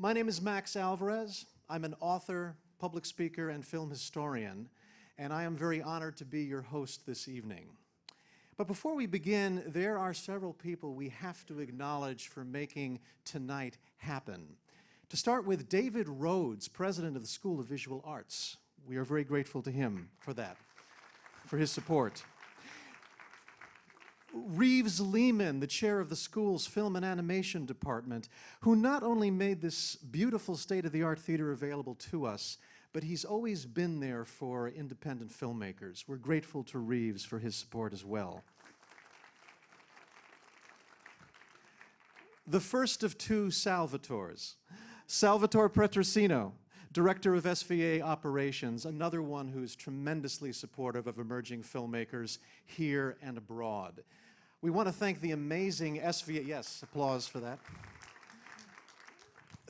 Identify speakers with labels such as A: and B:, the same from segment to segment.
A: My name is Max Alvarez. I'm an author, public speaker, and film historian, and I am very honored to be your host this evening. But before we begin, there are several people we have to acknowledge for making tonight happen. To start with, David Rhodes, president of the School of Visual Arts. We are very grateful to him for that, for his support. Reeves Lehman, the chair of the school's film and animation department, who not only made this beautiful state-of-the-art theater available to us, but he's always been there for independent filmmakers. We're grateful to Reeves for his support as well. The first of two Salvatores. Salvatore Petrosino, director of SVA operations, another one who's tremendously supportive of emerging filmmakers here and abroad. We want to thank the amazing SVA, yes, applause for that.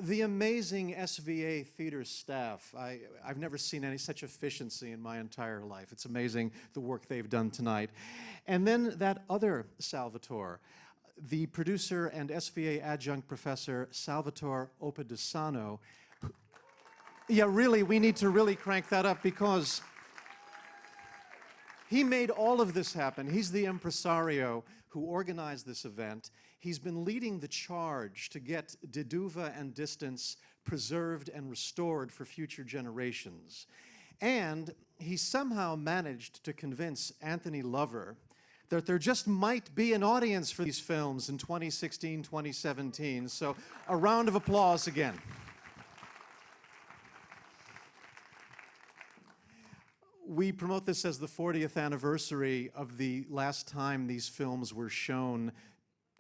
A: The amazing SVA theater staff. I've never seen such efficiency in my entire life. It's amazing the work they've done tonight. And then that other Salvatore, the producer and SVA adjunct professor, Salvatore Oppedisano. Yeah, really, we need to really crank that up because he made all of this happen. He's the impresario who organized this event. He's been leading the charge to get Düva and Distance preserved and restored for future generations. And he somehow managed to convince Anthony Lover that there just might be an audience for these films in 2016, 2017. So a round of applause again. We promote this as the 40th anniversary of the last time these films were shown,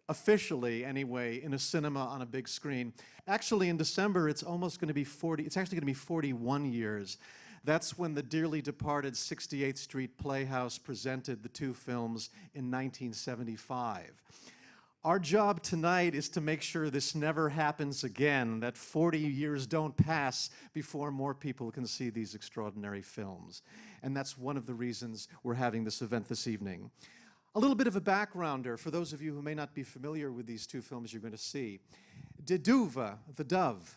A: officially anyway, in a cinema on a big screen. Actually, in December, it's actually going to be 41 years. That's when the dearly departed 68th Street Playhouse presented the two films in 1975. Our job tonight is to make sure this never happens again, that 40 years don't pass before more people can see these extraordinary films. And that's one of the reasons we're having this event this evening. A little bit of a backgrounder for those of you who may not be familiar with these two films you're going to see. Düva, The Dove,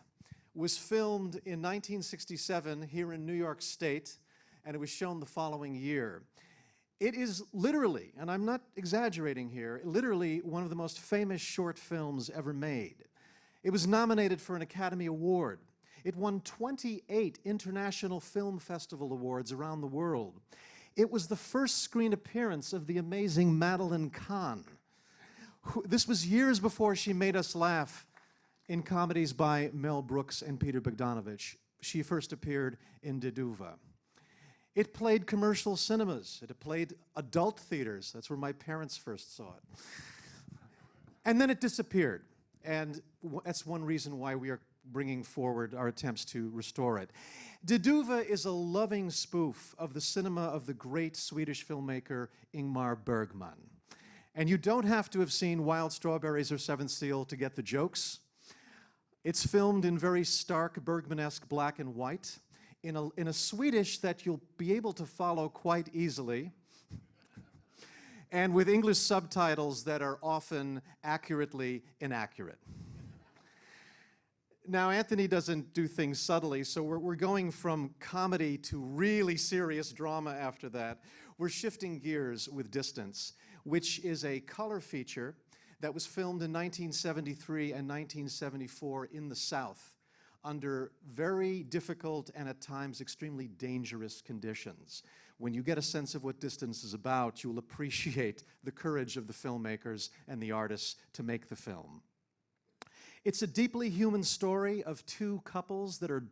A: was filmed in 1967 here in New York State, and it was shown the following year. It is literally, and I'm not exaggerating here, literally one of the most famous short films ever made. It was nominated for an Academy Award. It won 28 International Film Festival awards around the world. It was the first screen appearance of the amazing Madeline Kahn. This was years before she made us laugh in comedies by Mel Brooks and Peter Bogdanovich. She first appeared in Düva. It played commercial cinemas. It played adult theaters. That's where my parents first saw it. And then it disappeared. And that's one reason why we are bringing forward our attempts to restore it. Düva is a loving spoof of the cinema of the great Swedish filmmaker Ingmar Bergman. And you don't have to have seen Wild Strawberries or Seventh Seal to get the jokes. It's filmed in very stark Bergman-esque black and white, in a Swedish that you'll be able to follow quite easily, and with English subtitles that are often accurately inaccurate. Now, Anthony doesn't do things subtly, so we're going from comedy to really serious drama after that. We're shifting gears with Distance, which is a color feature that was filmed in 1973 and 1974 in the South, under very difficult and at times extremely dangerous conditions. When you get a sense of what Distance is about, you'll appreciate the courage of the filmmakers and the artists to make the film. It's a deeply human story of two couples that are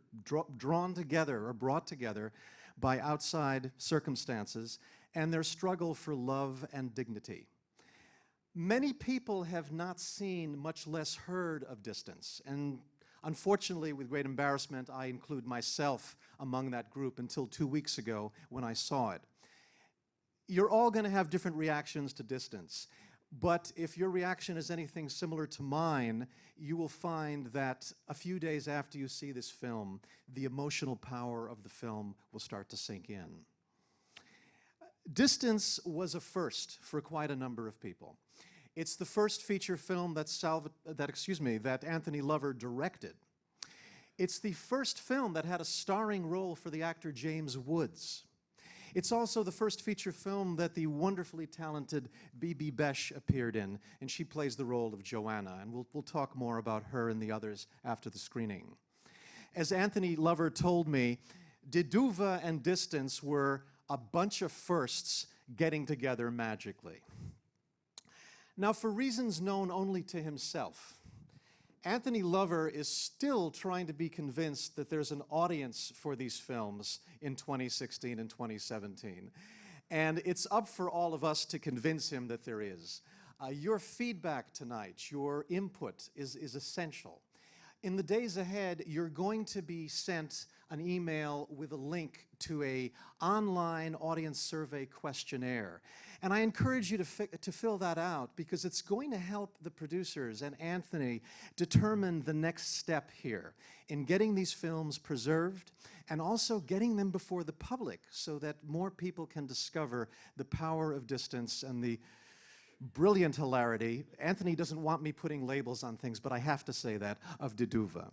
A: drawn together or brought together by outside circumstances and their struggle for love and dignity. Many people have not seen, much less heard of Distance, and unfortunately, with great embarrassment, I include myself among that group until 2 weeks ago when I saw it. You're all going to have different reactions to Distance, but if your reaction is anything similar to mine, you will find that a few days after you see this film, the emotional power of the film will start to sink in. Distance was a first for quite a number of people. It's the first feature film that Anthony Lover directed. It's the first film that had a starring role for the actor James Woods. It's also the first feature film that the wonderfully talented Bibi Besh appeared in, and she plays the role of Joanna, and we'll talk more about her and the others after the screening. As Anthony Lover told me, Düva and Distance were a bunch of firsts getting together magically. Now, for reasons known only to himself, Anthony Lover is still trying to be convinced that there's an audience for these films in 2016 and 2017. And it's up for all of us to convince him that there is. Your feedback tonight, your input is essential. In the days ahead, you're going to be sent an email with a link to an online audience survey questionnaire. And I encourage you to fill that out because it's going to help the producers and Anthony determine the next step here in getting these films preserved and also getting them before the public so that more people can discover the power of distance and the brilliant hilarity. Anthony doesn't want me putting labels on things, but I have to say that, of Düva.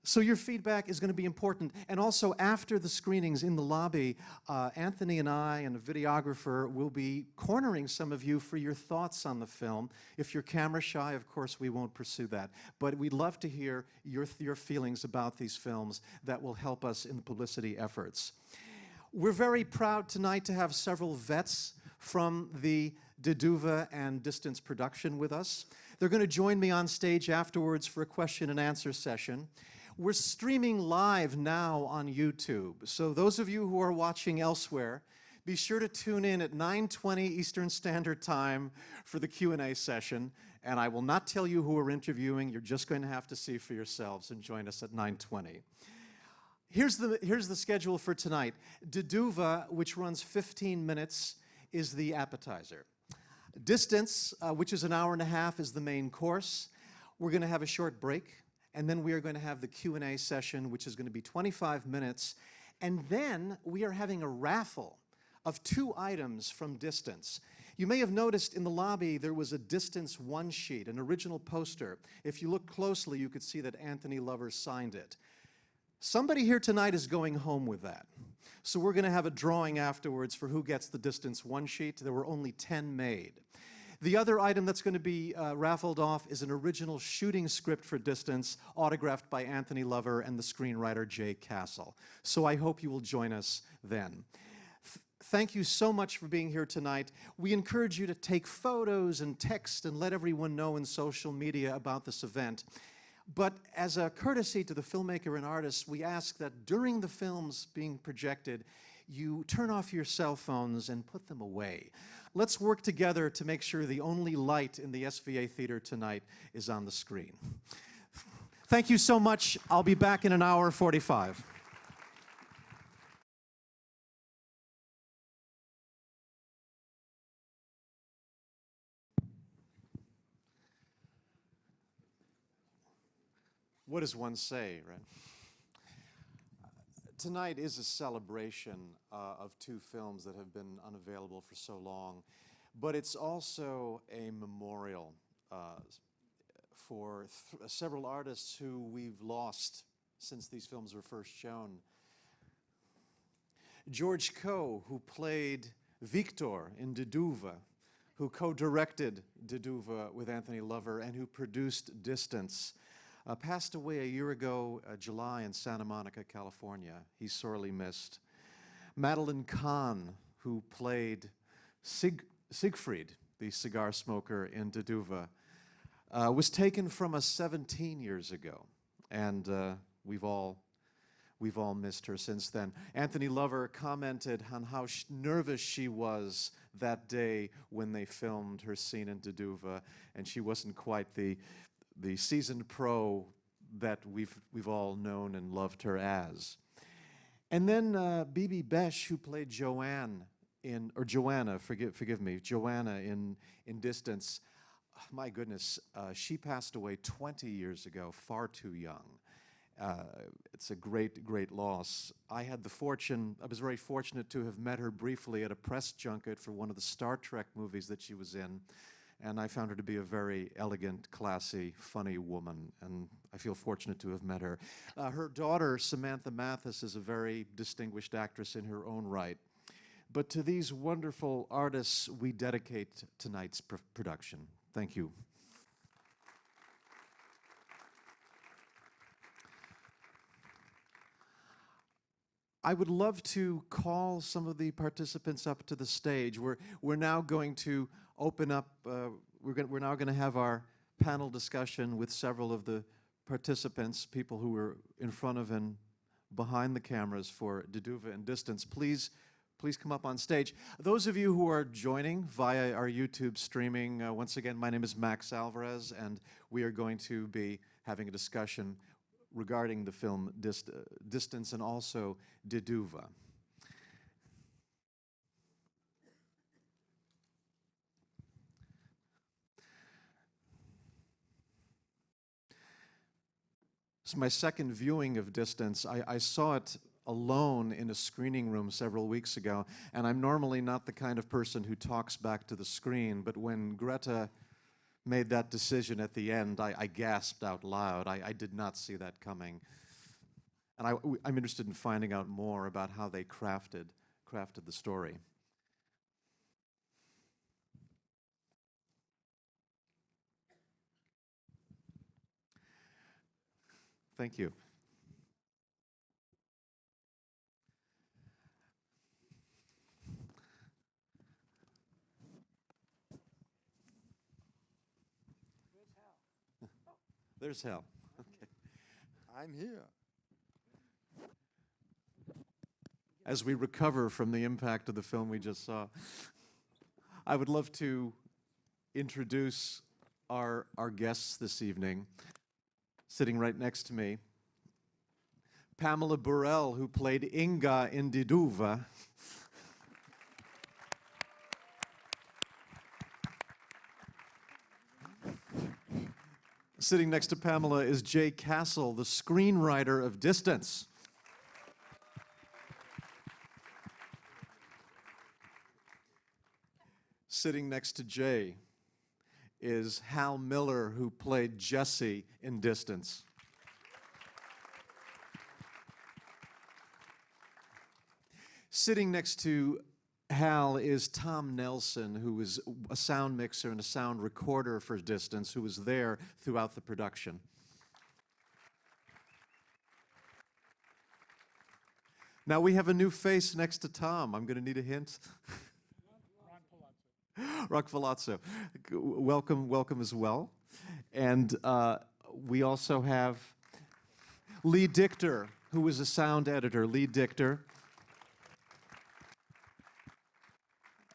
A: So your feedback is going to be important. And also after the screenings in the lobby, Anthony and I and a videographer will be cornering some of you for your thoughts on the film. If you're camera shy, of course, we won't pursue that. But we'd love to hear your feelings about these films that will help us in the publicity efforts. We're very proud tonight to have several vets from the Düva and Distance production with us. They're going to join me on stage afterwards for a question and answer session. We're streaming live now on YouTube, so those of you who are watching elsewhere, be sure to tune in at 9:20 Eastern Standard Time for the Q&A session, and I will not tell you who we're interviewing. You're just going to have to see for yourselves and join us at 9:20. Here's the schedule for tonight. Düva, which runs 15 minutes, is the appetizer. Distance, which is an hour and a half, is the main course. We're going to have a short break, and then we are going to have the Q&A session, which is going to be 25 minutes. And then we are having a raffle of 2 items from Distance. You may have noticed in the lobby there was a Distance one-sheet, an original poster. If you look closely, you could see that Anthony Lover signed it. Somebody here tonight is going home with that. So we're going to have a drawing afterwards for who gets the Distance one-sheet. There were only 10 made. The other item that's going to be raffled off is an original shooting script for Distance, autographed by Anthony Lover and the screenwriter Jay Castle. So I hope you will join us then. Thank you so much for being here tonight. We encourage you to take photos and text and let everyone know in social media about this event. But as a courtesy to the filmmaker and artists, we ask that during the films being projected, you turn off your cell phones and put them away. Let's work together to make sure the only light in the SVA Theater tonight is on the screen. Thank you so much. I'll be back in an hour 45. What does one say, right? Tonight is a celebration of 2 films that have been unavailable for so long, but it's also a memorial for several artists who we've lost since these films were first shown. George Coe, who played Victor in Düva, who co-directed Düva with Anthony Lover and who produced Distance, passed away a year ago, July, in Santa Monica, California. He's sorely missed. Madeline Kahn, who played Siegfried, the cigar smoker in Düva, was taken from us 17 years ago, and we've all missed her since then. Anthony Lover commented on how nervous she was that day when they filmed her scene in Düva, and she wasn't quite the seasoned pro that we've all known and loved her as. And then Bibi Besh, who played Joanna in Distance. My goodness, she passed away 20 years ago, far too young. It's a great loss. I was very fortunate to have met her briefly at a press junket for one of the Star Trek movies that she was in. and I found her to be a very elegant, classy, funny woman, and I feel fortunate to have met her. Her daughter, Samantha Mathis, is a very distinguished actress in her own right. But to these wonderful artists, we dedicate tonight's production. Thank you. I would love to call some of the participants up to the stage. We're now going to open up, we're now going to have our panel discussion with several of the participants, people who were in front of and behind the cameras for Düva and Distance. Please come up on stage. Those of you who are joining via our YouTube streaming, once again, my name is Max Alvarez, and we are going to be having a discussion regarding the film Distance and also Düva. It's my second viewing of Distance. I saw it alone in a screening room several weeks ago, and I'm normally not the kind of person who talks back to the screen, but when Greta made that decision at the end, I gasped out loud. I did not see that coming. And I'm interested in finding out more about how they crafted the story. Thank you. There's Hal. Okay.
B: I'm here.
A: As we recover from the impact of the film we just saw, I would love to introduce our guests this evening. Sitting right next to me, Pamela Burrell, who played Inga in Düva. Sitting next to Pamela is Jay Castle, the screenwriter of Distance. Sitting next to Jay is Hal Miller, who played Jesse in Distance. Sitting next to Hal is Tom Nelson, who was a sound mixer and a sound recorder for Distance, who was there throughout the production. Now we have a new face next to Tom. I'm going to need a hint. Rock Palazzo. Welcome as well. And we also have Lee Dichter, who was a sound editor. Lee Dichter.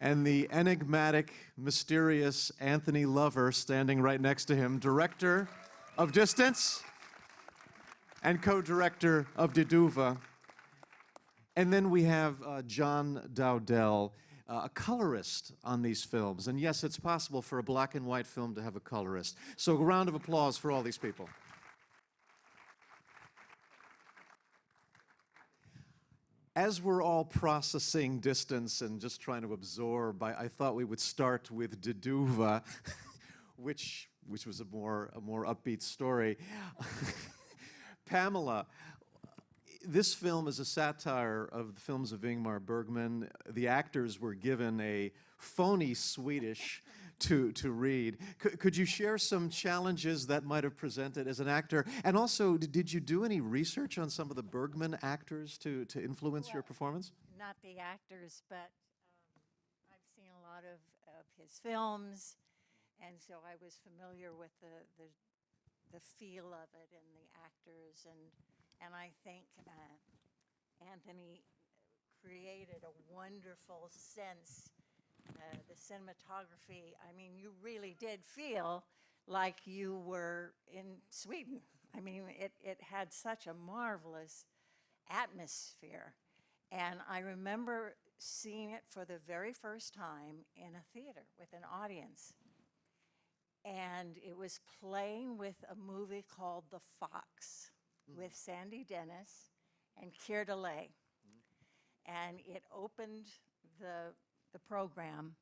A: And the enigmatic, mysterious Anthony Lover standing right next to him, director of Distance and co-director of Düva. And then we have John Dowdell, a colorist on these films. And yes, it's possible for a black and white film to have a colorist. So a round of applause for all these people. As we're all processing Distance and just trying to absorb, I thought we would start with Düva, which was a more upbeat story. Pamela, this film is a satire of the films of Ingmar Bergman. The actors were given a phony Swedish to read. Could you share some challenges that might have presented as an actor? And also, did you do any research on some of the Bergman actors to influence your performance?
C: Not the actors, but I've seen a lot of his films, and so I was familiar with the feel of it and the actors, and I think Anthony created a wonderful sense. The cinematography, I mean, you really did feel like you were in Sweden. I mean, it had such a marvelous atmosphere. And I remember seeing it for the very first time in a theater with an audience. And it was playing with a movie called The Fox with Sandy Dennis and Keir Dullea. And it opened the program,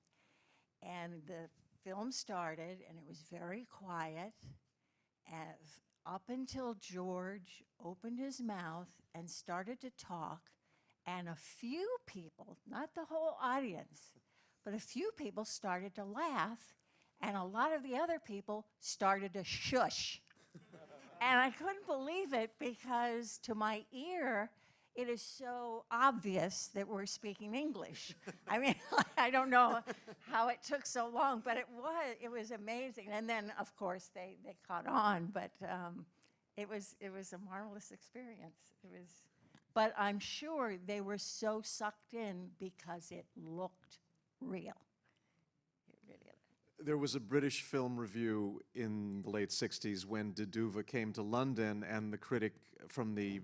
C: and the film started, and it was very quiet, up until George opened his mouth and started to talk, and a few people, not the whole audience, but a few people started to laugh, and a lot of the other people started to shush. And I couldn't believe it, because to my ear, it is so obvious that we're speaking English. I mean, I don't know how it took so long, but it was amazing. And then, of course, they caught on, but it was a marvelous experience. But I'm sure they were so sucked in because it looked real. It really.
A: There was a British film review in the late 60s when Düva came to London, and the critic from the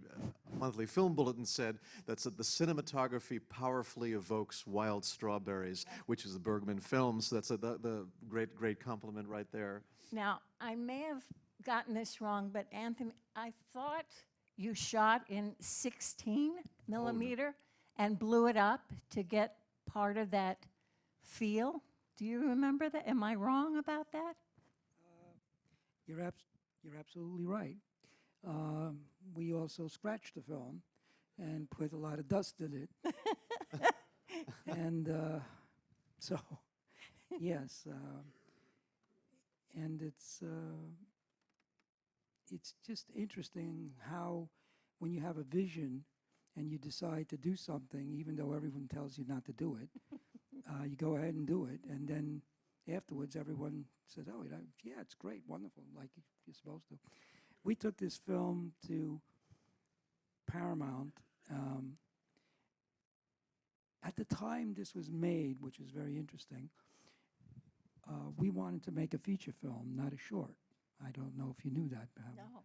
A: Monthly Film Bulletin said that the cinematography powerfully evokes Wild Strawberries, which is the Bergman film. So that's the great compliment right there.
C: Now, I may have gotten this wrong, but Anthony, I thought you shot in 16 millimeter and blew it up to get part of that feel. Do you remember that? Am I wrong about that?
B: You're absolutely right. We also scratched the film and put a lot of dust in it. And so, yes. And it's just interesting how when you have a vision and you decide to do something, even though everyone tells you not to do it, you go ahead and do it, and then afterwards everyone says, oh, yeah, it's great, wonderful, like you're supposed to. We took this film to Paramount. At the time this was made, which is very interesting, we wanted to make a feature film, not a short. I don't know if you knew that, Pam.
C: No.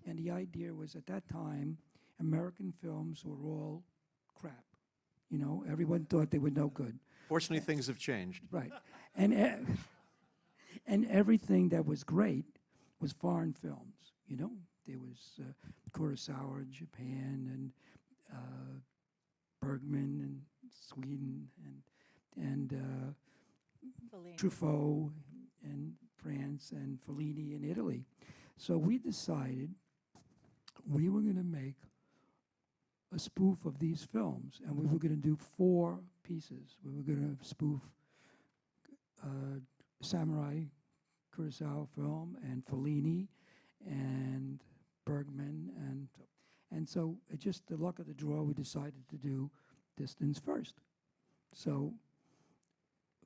B: And the idea was, at that time, American films were all crap. You know, everyone thought they were no good.
A: Fortunately, things have changed.
B: Right. And everything that was great was foreign films, you know. There was Kurosawa in Japan, and Bergman in Sweden, and
C: Fellini.
B: Truffaut in France, and Fellini in Italy. So we decided we were going to make a spoof of these films, and we were going to do 4 pieces. We were going to spoof Samurai Kurosawa film, and Fellini, and Bergman, and so it just the luck of the draw. We decided to do Distance first. So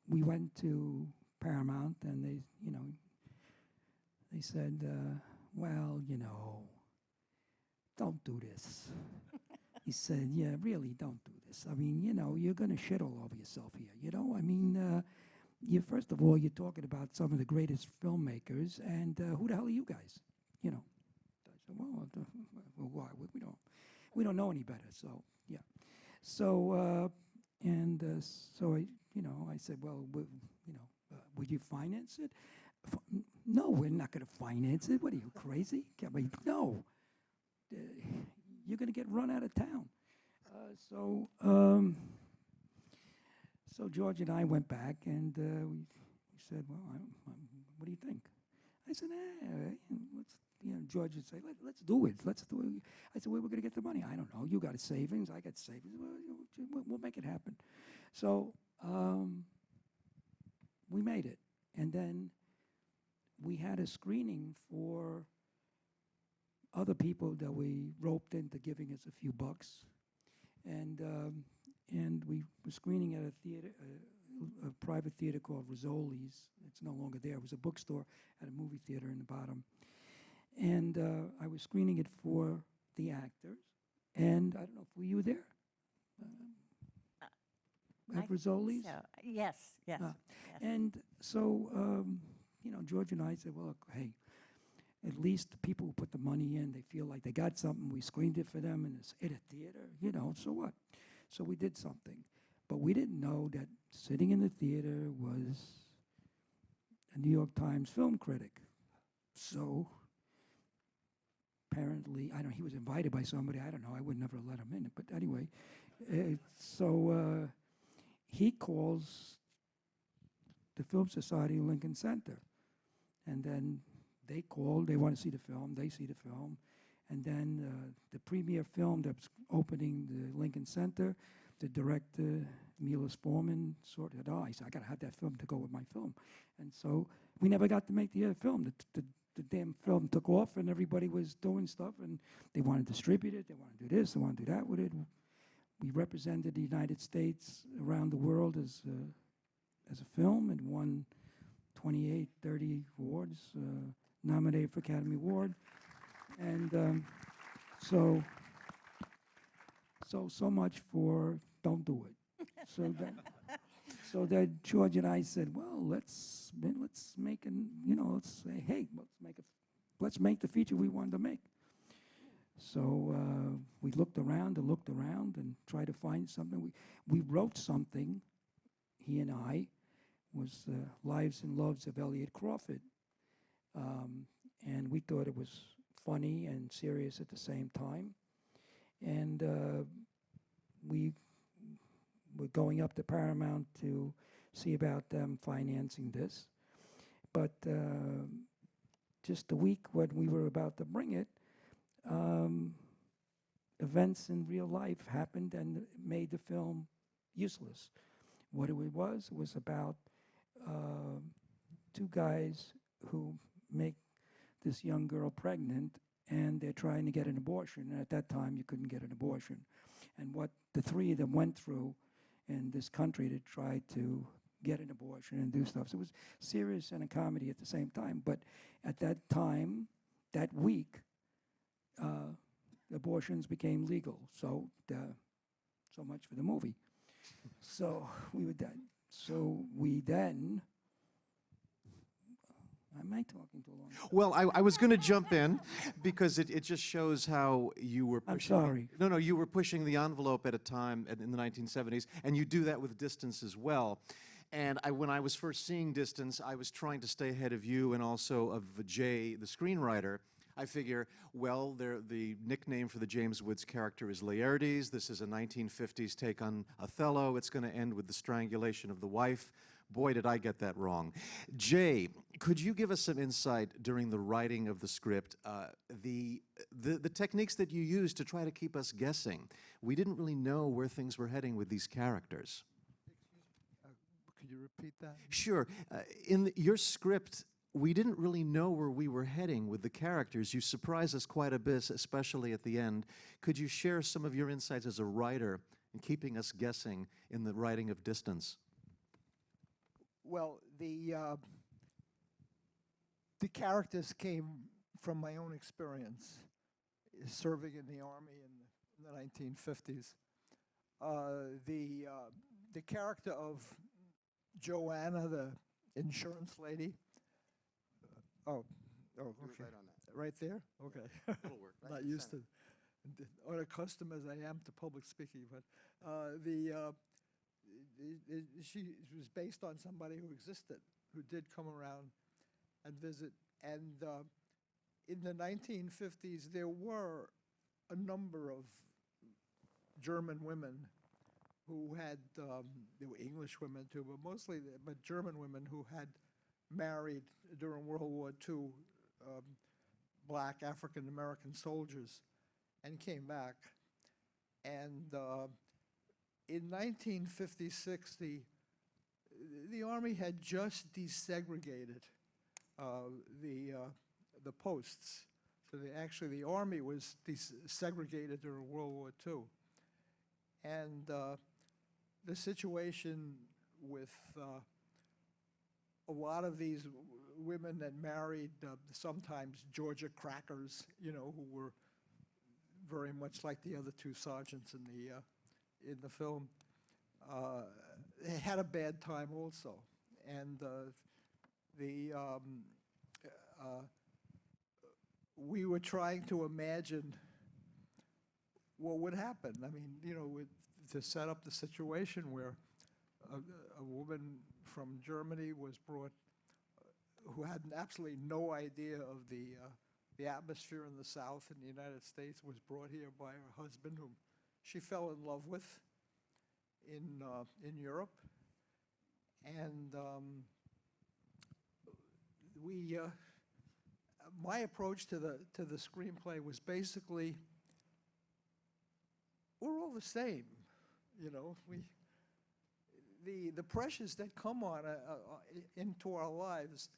B: we went to Paramount, and they said, well, don't do this. He said, yeah, really, don't do this. I mean, you're going to shit all over yourself here. I mean, first of all, you're talking about some of the greatest filmmakers, and who the hell are you guys? I said, well, why? We don't know any better. So yeah. So so I said, well, would you finance it? No, we're not going to finance it. What are you, crazy? I mean, no. You're going to get run out of town. So George and I went back, and we said, well, what do you think? I said, let's, George would say, let's do it. Let's do it. I said, where are we going to get the money? I don't know. You got savings. I got savings. We'll make it happen. So we made it. And then we had a screening for other people that we roped into giving us a few bucks. And we were screening at a theater, a private theater called Rizzoli's. It's no longer there. It was a bookstore at a movie theater in the bottom. And I was screening it for the actors. And I don't know, were you there? At Rizzoli's?
C: So. Yes. Yes.
B: And so, George and I said, well, look, hey, at least the people who put the money in, they feel like they got something. We screened it for them, and it's at a theater, so what? So we did something. But we didn't know that sitting in the theater was a New York Times film critic. So apparently, he was invited by somebody. I don't know. I would never let him in. But anyway, so he calls the Film Society in Lincoln Center. And then they called, they want to see the film, they see the film. And then the premiere film that was opening the Lincoln Center, the director, Milos Forman, sort of, I said, I got to have that film to go with my film. And so we never got to make the film. The damn film took off and everybody was doing stuff and they wanted to distribute it, they wanted to do this, they wanted to do that with it. We represented the United States around the world as a film and won 28, 30 awards, nominated for Academy Award. And so much for don't do it. So that George and I said, well, let's make let's say, hey, let's make the feature we wanted to make. So we looked around and tried to find something. We wrote something. He and I was Lives and Loves of Elliot Crawford, and we thought it was funny and serious at the same time. And we were going up to Paramount to see about them financing this. But just a week when we were about to bring it, events in real life happened and made the film useless. What it was about two guys who make this young girl pregnant, and they're trying to get an abortion. And at that time, you couldn't get an abortion. And what the three of them went through in this country to try to get an abortion and do stuff. So it was serious and a comedy at the same time. But at that time, that week, abortions became legal. So much for the movie. So we were done. So we then. Am I talking too long?
A: Well, I was going to jump in because it just shows how you were pushing.
B: I'm sorry.
A: No, you were pushing the envelope at a time in the 1970s, and you do that with Distance as well. And when I was first seeing Distance, I was trying to stay ahead of you and also of Jay, the screenwriter. I figure, well, the nickname for the James Woods character is Laertes. This is a 1950s take on Othello. It's going to end with the strangulation of the wife. Boy, did I get that wrong. Jay, could you give us some insight during the writing of the script, the techniques that you used to try to keep us guessing? We didn't really know where things were heading with these characters.
D: Could you repeat that?
A: Sure. In your script, we didn't really know where we were heading with the characters. You surprised us quite a bit, especially at the end. Could you share some of your insights as a writer in keeping us guessing in the writing of Distance?
D: Well, the characters came from my own experience serving in the Army in the 1950s. The character of Joanna, the insurance lady. Oh, okay.
A: Right on that.
D: Right there? Okay.
A: That'll work. Right
D: Not
A: in the
D: used
A: center.
D: to, or accustomed as I am to public speaking, but she was based on somebody who existed, who did come around and visit. And in the 1950s, there were a number of German women who had, there were English women too, but mostly, but German women who had married during World War II black African-American soldiers and came back. And in 1956, the Army had just desegregated the posts. So the Army was desegregated during World War II. And the situation with a lot of these women that married sometimes Georgia crackers, who were very much like the other two sergeants in the film, had a bad time also. And we were trying to imagine what would happen. I mean, to set up the situation where a woman from Germany was brought, who had absolutely no idea of the atmosphere in the South in the United States, was brought here by her husband, whom she fell in love with in Europe. And my approach to the screenplay was basically, we're all the same, you know. The pressures that come on into our lives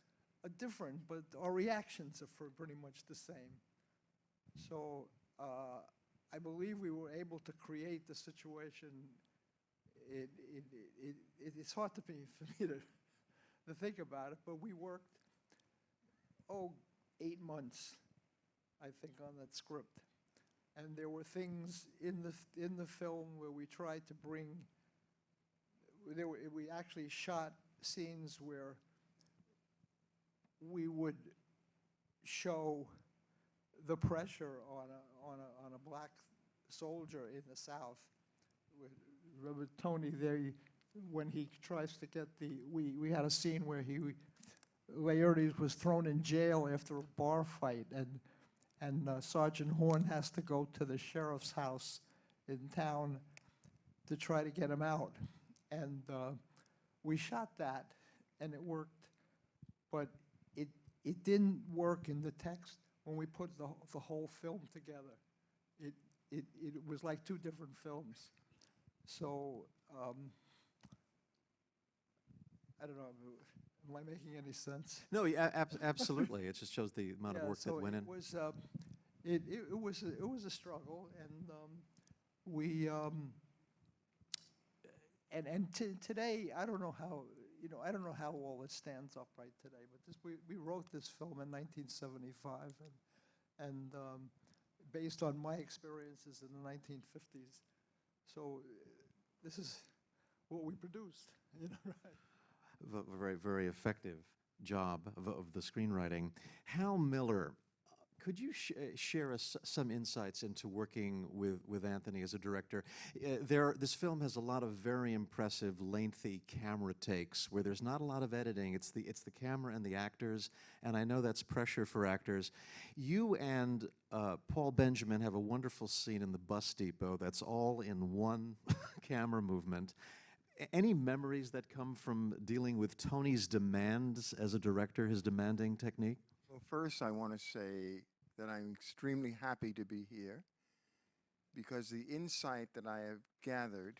D: are different, but our reactions are pretty much the same. So I believe we were able to create the situation. It's hard for me to think about it, but we worked 8 months, I think, on that script. And there were things in the film where we tried to bring. We actually shot scenes where we would show the pressure on a black soldier in the South. Remember Tony there, when he tries to get we had a scene where Laertes was thrown in jail after a bar fight, and Sergeant Horn has to go to the sheriff's house in town to try to get him out. And we shot that, and it worked, but it didn't work in the text when we put the whole film together. It was like 2 different films. So I don't know. Am I making any sense?
A: No, absolutely. It just shows the amount of work that went in.
D: It was a struggle, and we today I don't know how all it stands up right today. But we wrote this film in 1975, and based on my experiences in the 1950s. So this is what we produced. You know, right?
A: Very, very effective job of the screenwriting. Hal Miller, could you share us some insights into working with Anthony as a director? This film has a lot of very impressive, lengthy camera takes where there's not a lot of editing. It's the camera and the actors, and I know that's pressure for actors. You and Paul Benjamin have a wonderful scene in the bus depot that's all in one camera movement. Any memories that come from dealing with Tony's demands as a director, his demanding technique?
E: Well, first I want to say that I'm extremely happy to be here because the insight that I have gathered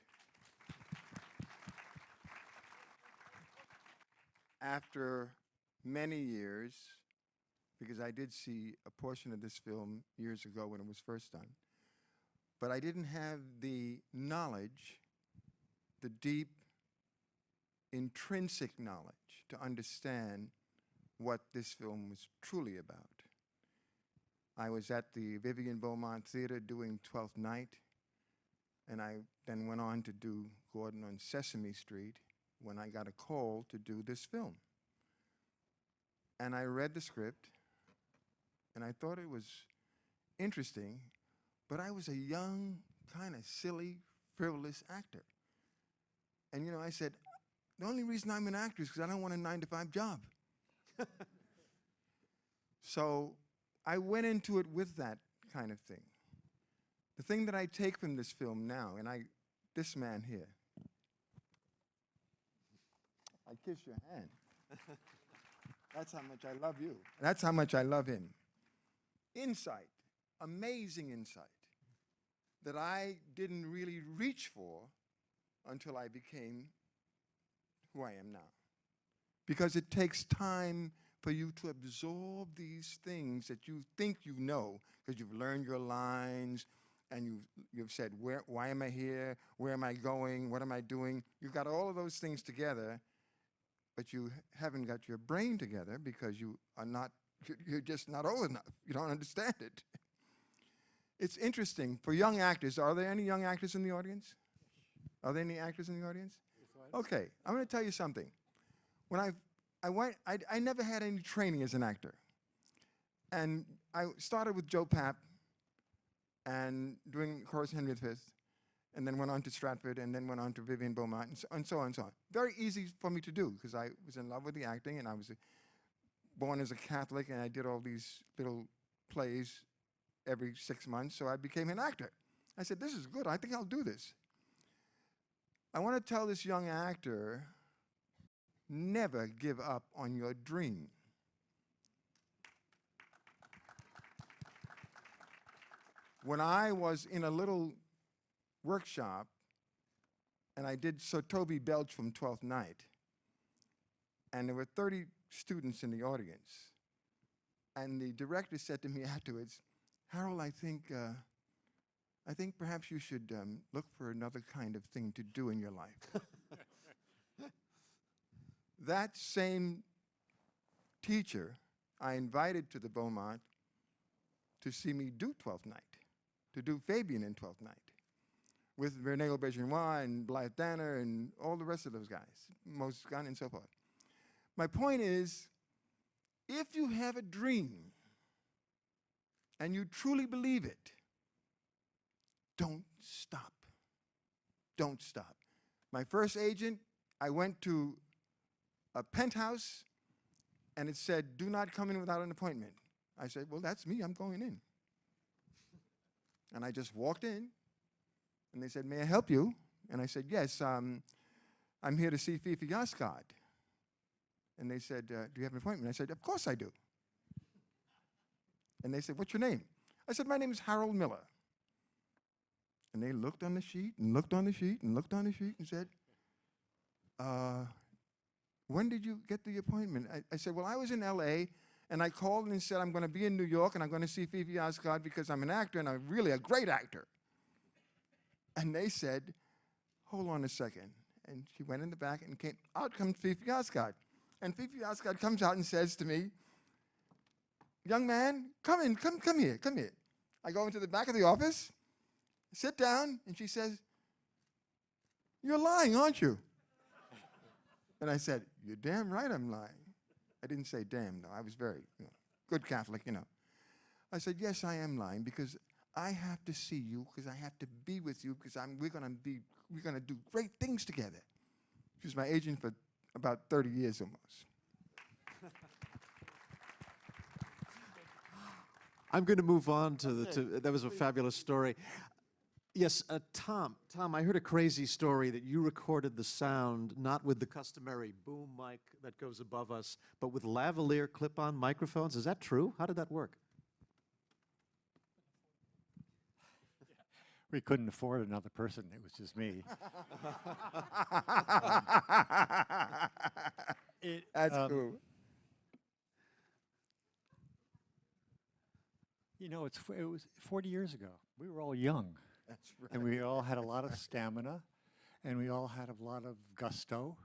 E: after many years, because I did see a portion of this film years ago when it was first done, but I didn't have the knowledge, the deep, intrinsic knowledge to understand what this film was truly about. I was at the Vivian Beaumont Theater doing Twelfth Night, and I then went on to do Gordon on Sesame Street when I got a call to do this film. And I read the script, and I thought it was interesting, but I was a young, kind of silly, frivolous actor. And you know, I said, the only reason I'm an actor is because I don't want a 9-to-5 job. So I went into it with that kind of thing. The thing that I take from this film now, and this man here, I kiss your hand. That's how much I love you. That's how much I love him. Insight, amazing insight, that I didn't really reach for until I became who I am now. Because it takes time for you to absorb these things that you think you know, because you've learned your lines, and you've said, why am I here? Where am I going? What am I doing? You've got all of those things together, but you haven't got your brain together because you're just not old enough. You don't understand it. It's interesting. For young actors, are there any young actors in the audience? Are there any actors in the audience? Okay, I'm going to tell you something. When I never had any training as an actor. And I started with Joe Papp and doing Horace Henry V, and then went on to Stratford, and then went on to Vivian Beaumont, and so on and so on. Very easy for me to do, because I was in love with the acting, and I was born as a Catholic, and I did all these little plays every 6 months, so I became an actor. I said, this is good, I think I'll do this. I want to tell this young actor, never give up on your dream. when I was in a little workshop and I did Sir Toby Belch from Twelfth Night, and there were 30 students in the audience, and the director said to me afterwards, Harold, I think perhaps you should look for another kind of thing to do in your life. That same teacher I invited to the Beaumont to see me do Twelfth Night, to do Fabian in Twelfth Night, with René Aubergenois and Blythe Danner and all the rest of those guys, Moses Gunn and so forth. My point is, if you have a dream and you truly believe it, don't stop. Don't stop. My first agent, I went to a penthouse and it said, do not come in without an appointment. I said, well, that's me, I'm going in. And I just walked in and they said, may I help you? And I said, yes, I'm here to see Fifi Yasgard. And they said, do you have an appointment? I said, of course I do. And they said, what's your name? I said, my name is Harold Miller. And they looked on the sheet and looked on the sheet and looked on the sheet and said, when did you get the appointment? I said, well, I was in LA and I called and said, I'm going to be in New York and I'm going to see Fifi Yasgard because I'm an actor and I'm really a great actor. And they said, hold on a second. And she went in the back and came, out comes Fifi Yasgard. And Fifi Yasgard comes out and says to me, young man, come in, come here, come here. I go into the back of the office, sit down, and she says, you're lying, aren't you? And I said, you're damn right I'm lying. I didn't say damn, though. I was very good Catholic, I said, yes, I am lying because I have to see you, because I have to be with you, because we're gonna do great things together. She was my agent for about 30 years almost.
A: I'm going to move on to that was a fabulous story. Yes, Tom, I heard a crazy story that you recorded the sound not with the customary boom mic that goes above us, but with lavalier clip-on microphones. Is that true? How did that work?
F: We couldn't afford another person. It was just me.
E: That's cool.
F: It was 40 years ago. We were all young.
E: That's right.
F: And we all had a lot of stamina, and we all had a lot of gusto,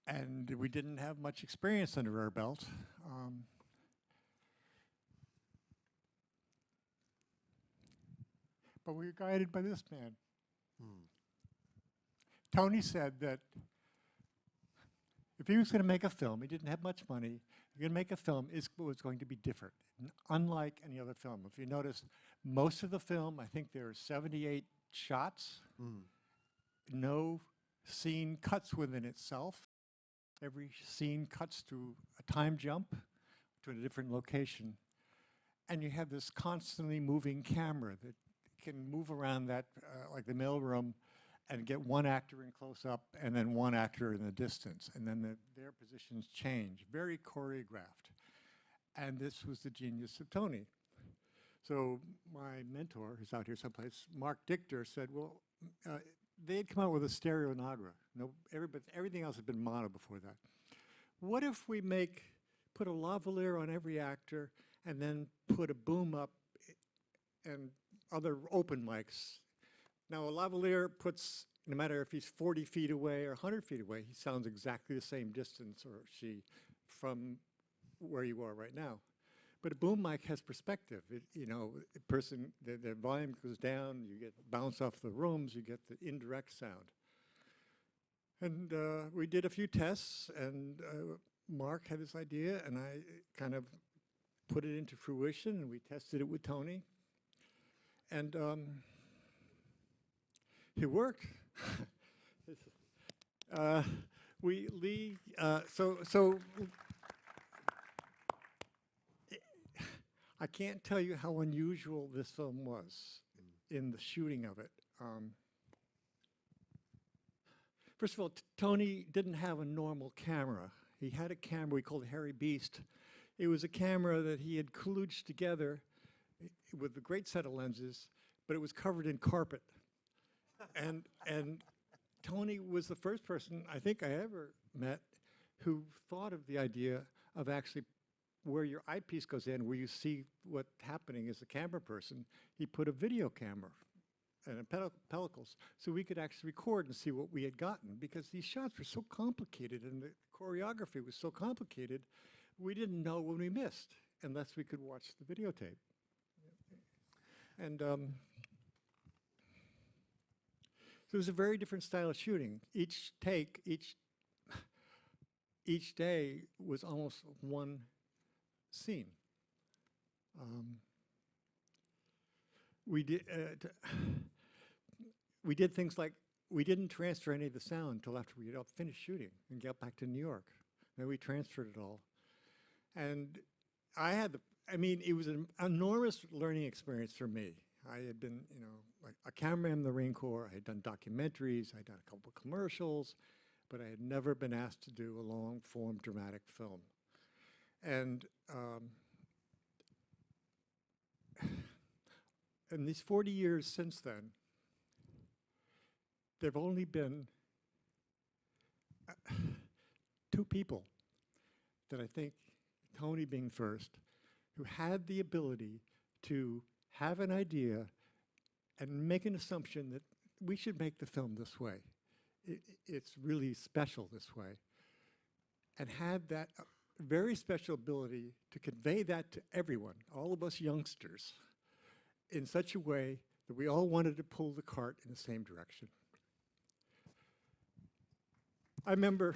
F: and we didn't have much experience under our belt. But we were guided by this man. Tony said that if he was going to make a film, he didn't have much money, he was going to make a film, it was going to be different, unlike any other film. If you notice, most of the film, I think there are 78 shots. No scene cuts within itself. Every scene cuts to a time jump to a different location. And you have this constantly moving camera that can move around that, like the mailroom, and get one actor in close up and then one actor in the distance. And then their positions change, very choreographed. And this was the genius of Tony. So my mentor, who's out here someplace, Mark Dichter, said, well, they had come out with a stereo Nagra. Everything else had been mono before that. What if we put a lavalier on every actor and then put a boom up and other open mics? Now, a lavalier puts, no matter if he's 40 feet away or 100 feet away, he sounds exactly the same distance, or she, from where you are right now. But a boom mic has perspective. The volume goes down, you get bounce off the rooms, you get the indirect sound. And we did a few tests, and Mark had this idea, and I kind of put it into fruition, and we tested it with Tony. And it worked. I can't tell you how unusual this film was in the shooting of it. First of all, Tony didn't have a normal camera. He had a camera we called Harry Beast. It was a camera that he had kludged together with a great set of lenses, but it was covered in carpet. And Tony was the first person I think I ever met who thought of the idea of actually where your eyepiece goes in, where you see what's happening as a camera person, he put a video camera and a pellicles so we could actually record and see what we had gotten, because these shots were so complicated and the choreography was so complicated, we didn't know when we missed unless we could watch the videotape. And so it was a very different style of shooting. Each take, each day was almost one scene. We did things like, we didn't transfer any of the sound until after we had finished shooting and got back to New York. Then we transferred it all. And it was an enormous learning experience for me. I had been, like a cameraman in the Marine Corps. I had done documentaries. I had done a couple of commercials, but I had never been asked to do a long-form dramatic film. And in these 40 years since then, there have only been 2 people that I think, Tony being first, who had the ability to have an idea and make an assumption that we should make the film this way. It's really special this way. And had that very special ability to convey that to everyone, all of us youngsters, in such a way that we all wanted to pull the cart in the same direction. I remember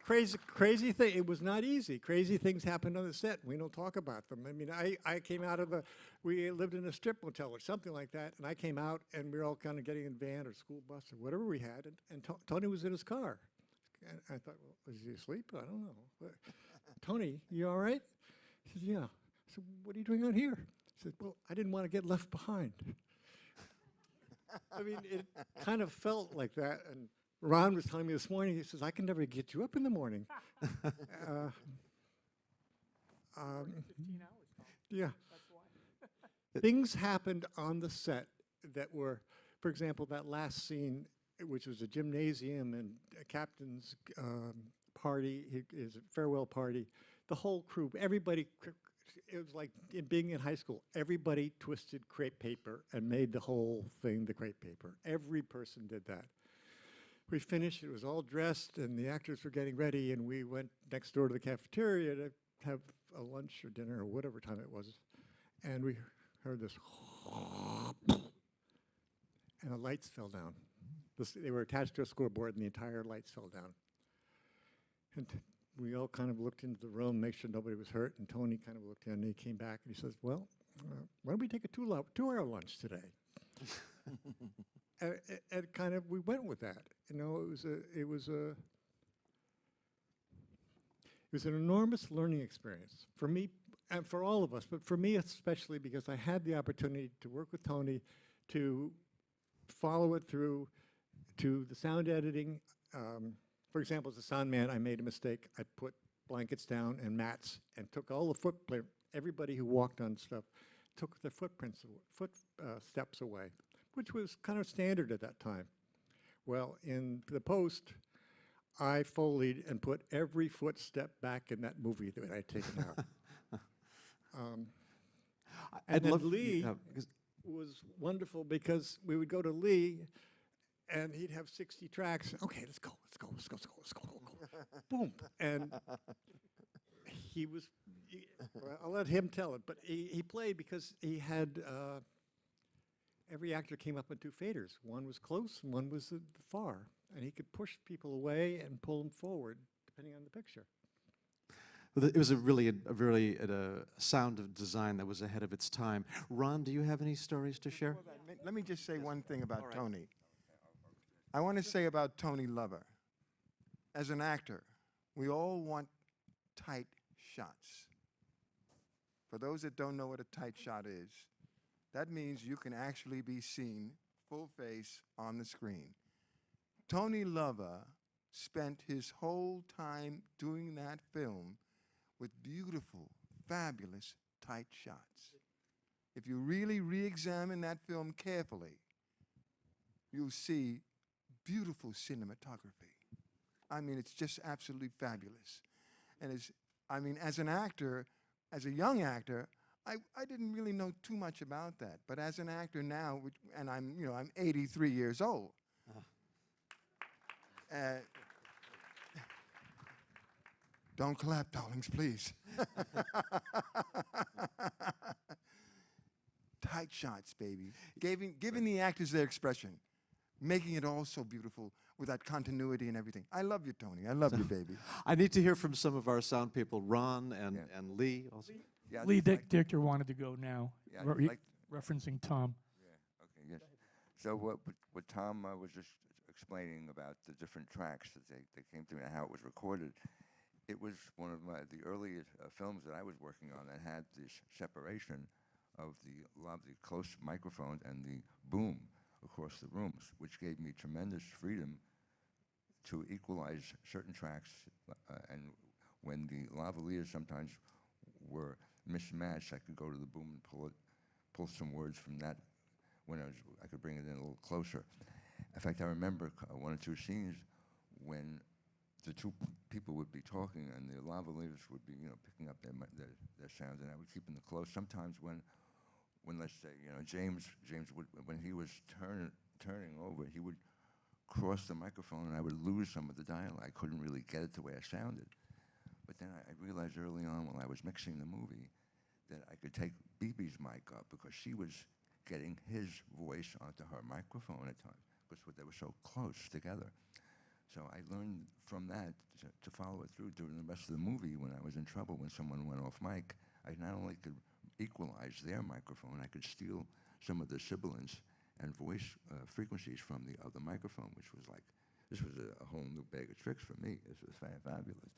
F: crazy thing. It was not easy. Crazy things happened on the set. We don't talk about them. I mean, I came out of we lived in a strip motel or something like that, and I came out, and we were all kind of getting in a van or school bus or whatever we had, and Tony was in his car. And I thought, well, was he asleep? I don't know. Tony, you all right? He said, yeah. I said, what are you doing out here? He said, well, I didn't want to get left behind. I mean, it kind of felt like that, and Ron was telling me this morning, he says, I can never get you up in the morning.
G: 15 hours, Tom.
F: Yeah.
G: That's why.
F: Things happened on the set that were, for example, that last scene, which was a gymnasium and a captain's party, his farewell party. The whole crew, everybody, it was like being in high school. Everybody twisted crepe paper and made the whole thing the crepe paper. Every person did that. We finished, it was all dressed, and the actors were getting ready, and we went next door to the cafeteria to have a lunch or dinner or whatever time it was. And we heard this, and the lights fell down. They were attached to a scoreboard, and the entire lights fell down. And we all kind of looked into the room, make sure nobody was hurt, and Tony kind of looked in, and he came back, and he says, well, why don't we take a two-hour lunch today? And kind of, we went with that. You know, it was an enormous learning experience for me and for all of us, but for me especially because I had the opportunity to work with Tony to follow it through to the sound editing. For example, as a sound man, I made a mistake. I put blankets down and mats and took all the footprint. Everybody who walked on stuff took their footsteps away, which was kind of standard at that time. Well, in the post, I Foleyed and put every footstep back in that movie that I'd taken out. And then Lee was wonderful because we would go to Lee and he'd have 60 tracks. Okay, let's go. Boom. And well, I'll let him tell it, but he played because he had, every actor came up in 2 faders. One was close and one was far. And he could push people away and pull them forward, depending on the picture.
A: Well, it was a really sound of design that was ahead of its time. Ron, do you have any stories to share?
E: Let me just say one thing about Tony. I want to say about Tony Lover. As an actor, we all want tight shots. For those that don't know what a tight shot is, that means you can actually be seen full face on the screen. Tony Lover spent his whole time doing that film with beautiful, fabulous, tight shots. If you really re-examine that film carefully, you'll see beautiful cinematography. I mean, it's just absolutely fabulous. And as an actor, as a young actor, I didn't really know too much about that. But as an actor now, and I'm 83 years old. Don't clap, darlings, please. Tight shots, baby. Giving the actors their expression, making it all so beautiful with that continuity and everything. I love you, Tony. I love you, baby.
A: I need to hear from some of our sound people, Ron and,
H: Yeah.
A: and Lee. Also.
H: Yeah, I'd
G: Lee
H: just like-
G: Dichter wanted to go now,
H: Yeah, I'd
G: re-
H: like-
G: referencing Tom.
H: Yeah, okay, yes. So what Tom was just explaining about the different tracks that they came through and how it was recorded, it was one of the earliest films that I was working on that had this separation of a lot of the close microphone and the boom across the rooms, which gave me tremendous freedom to equalize certain tracks. And when the lavaliers sometimes were mismatched, I could go to the boom and pull some words from that. When I could bring it in a little closer. In fact, I remember one or two scenes when the two people would be talking and the lavaliers would be, picking up their sounds, and I would keep them close. Sometimes when let's say, James would, when he was turning over, he would cross the microphone, and I would lose some of the dialogue. I couldn't really get it the way I sounded. But then I realized early on when I was mixing the movie that I could take BB's mic up because she was getting his voice onto her microphone at times because they were so close together. So I learned from that to follow it through during the rest of the movie. When I was in trouble, when someone went off mic, I not only could equalize their microphone, I could steal some of the sibilants and voice frequencies from the other microphone, which was like, this was a whole new bag of tricks for me. This was fabulous.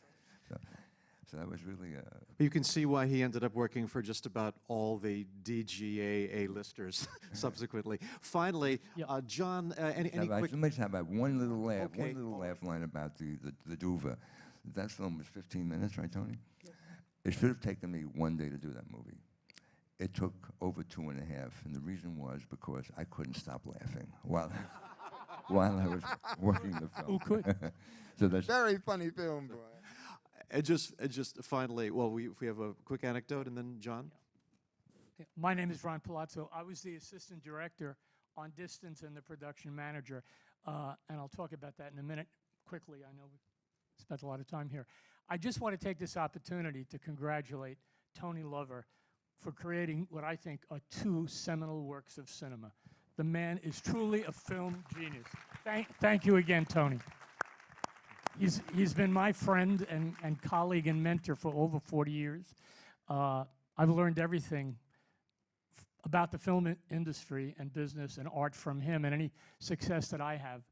H: So that was really
A: You can see why he ended up working for just about all the DGA A-listers subsequently. Finally,
G: Yep.
A: John, any quick...
H: Let me just have one little laugh,
A: Okay.
H: one little laugh line about the Düva. That film was 15 minutes, right, Tony? It should have taken me 1 day to do that movie. It took over 2.5, and the reason was because I couldn't stop laughing while I was working the film.
G: Who could?
H: So that's
E: Very funny film, boy.
A: And just finally, well, if we have a quick anecdote, and then John.
G: Yeah. My name is Ron Palazzo. I was the assistant director on Distance and the production manager, and I'll talk about that in a minute quickly. I know we spent a lot of time here. I just want to take this opportunity to congratulate Tony Lover for creating what I think are two seminal works of cinema. The man is truly a film genius. Thank you again, Tony. He's been my friend and colleague and mentor for over 40 years. I've learned everything about the film industry and business and art from him, and any success that I have,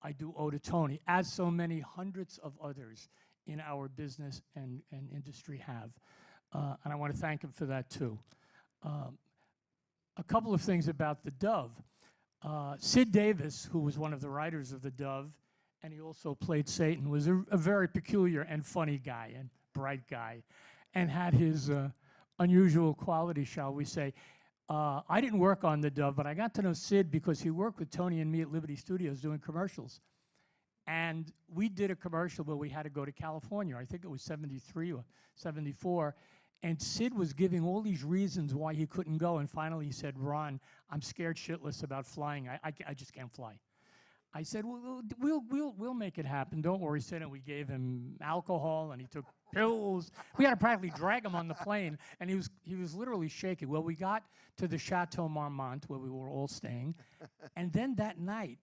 G: I do owe to Tony, as so many hundreds of others in our business and industry have. And I want to thank him for that too. A couple of things about The Dove. Sid Davis, who was one of the writers of The Dove, and he also played Satan, was a very peculiar and funny guy and bright guy, and had his unusual quality, shall we say. I didn't work on The Dove, but I got to know Sid because he worked with Tony and me at Liberty Studios doing commercials. And we did a commercial where we had to go to California. I think it was 73 or 74. And Sid was giving all these reasons why he couldn't go. And finally he said, Ron, I'm scared shitless about flying. I just can't fly. I said, well, we'll make it happen. Don't worry, Sid. And we gave him alcohol, and he took pills. We had to practically drag him on the plane, and he was literally shaking. Well, we got to the Chateau Marmont, where we were all staying, and then that night,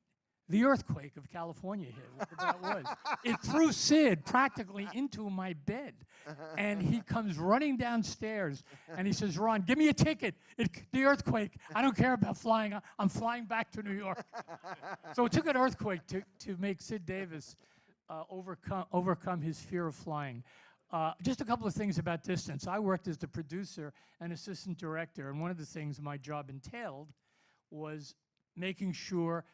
G: the earthquake of California hit, whatever that was. It threw Sid practically into my bed, and he comes running downstairs, and he says, Ron, give me a ticket. The earthquake. I don't care about flying. I'm flying back to New York. So it took an earthquake to make Sid Davis overcome his fear of flying. Just a couple of things about Distance. I worked as the producer and assistant director, and one of the things my job entailed was making sure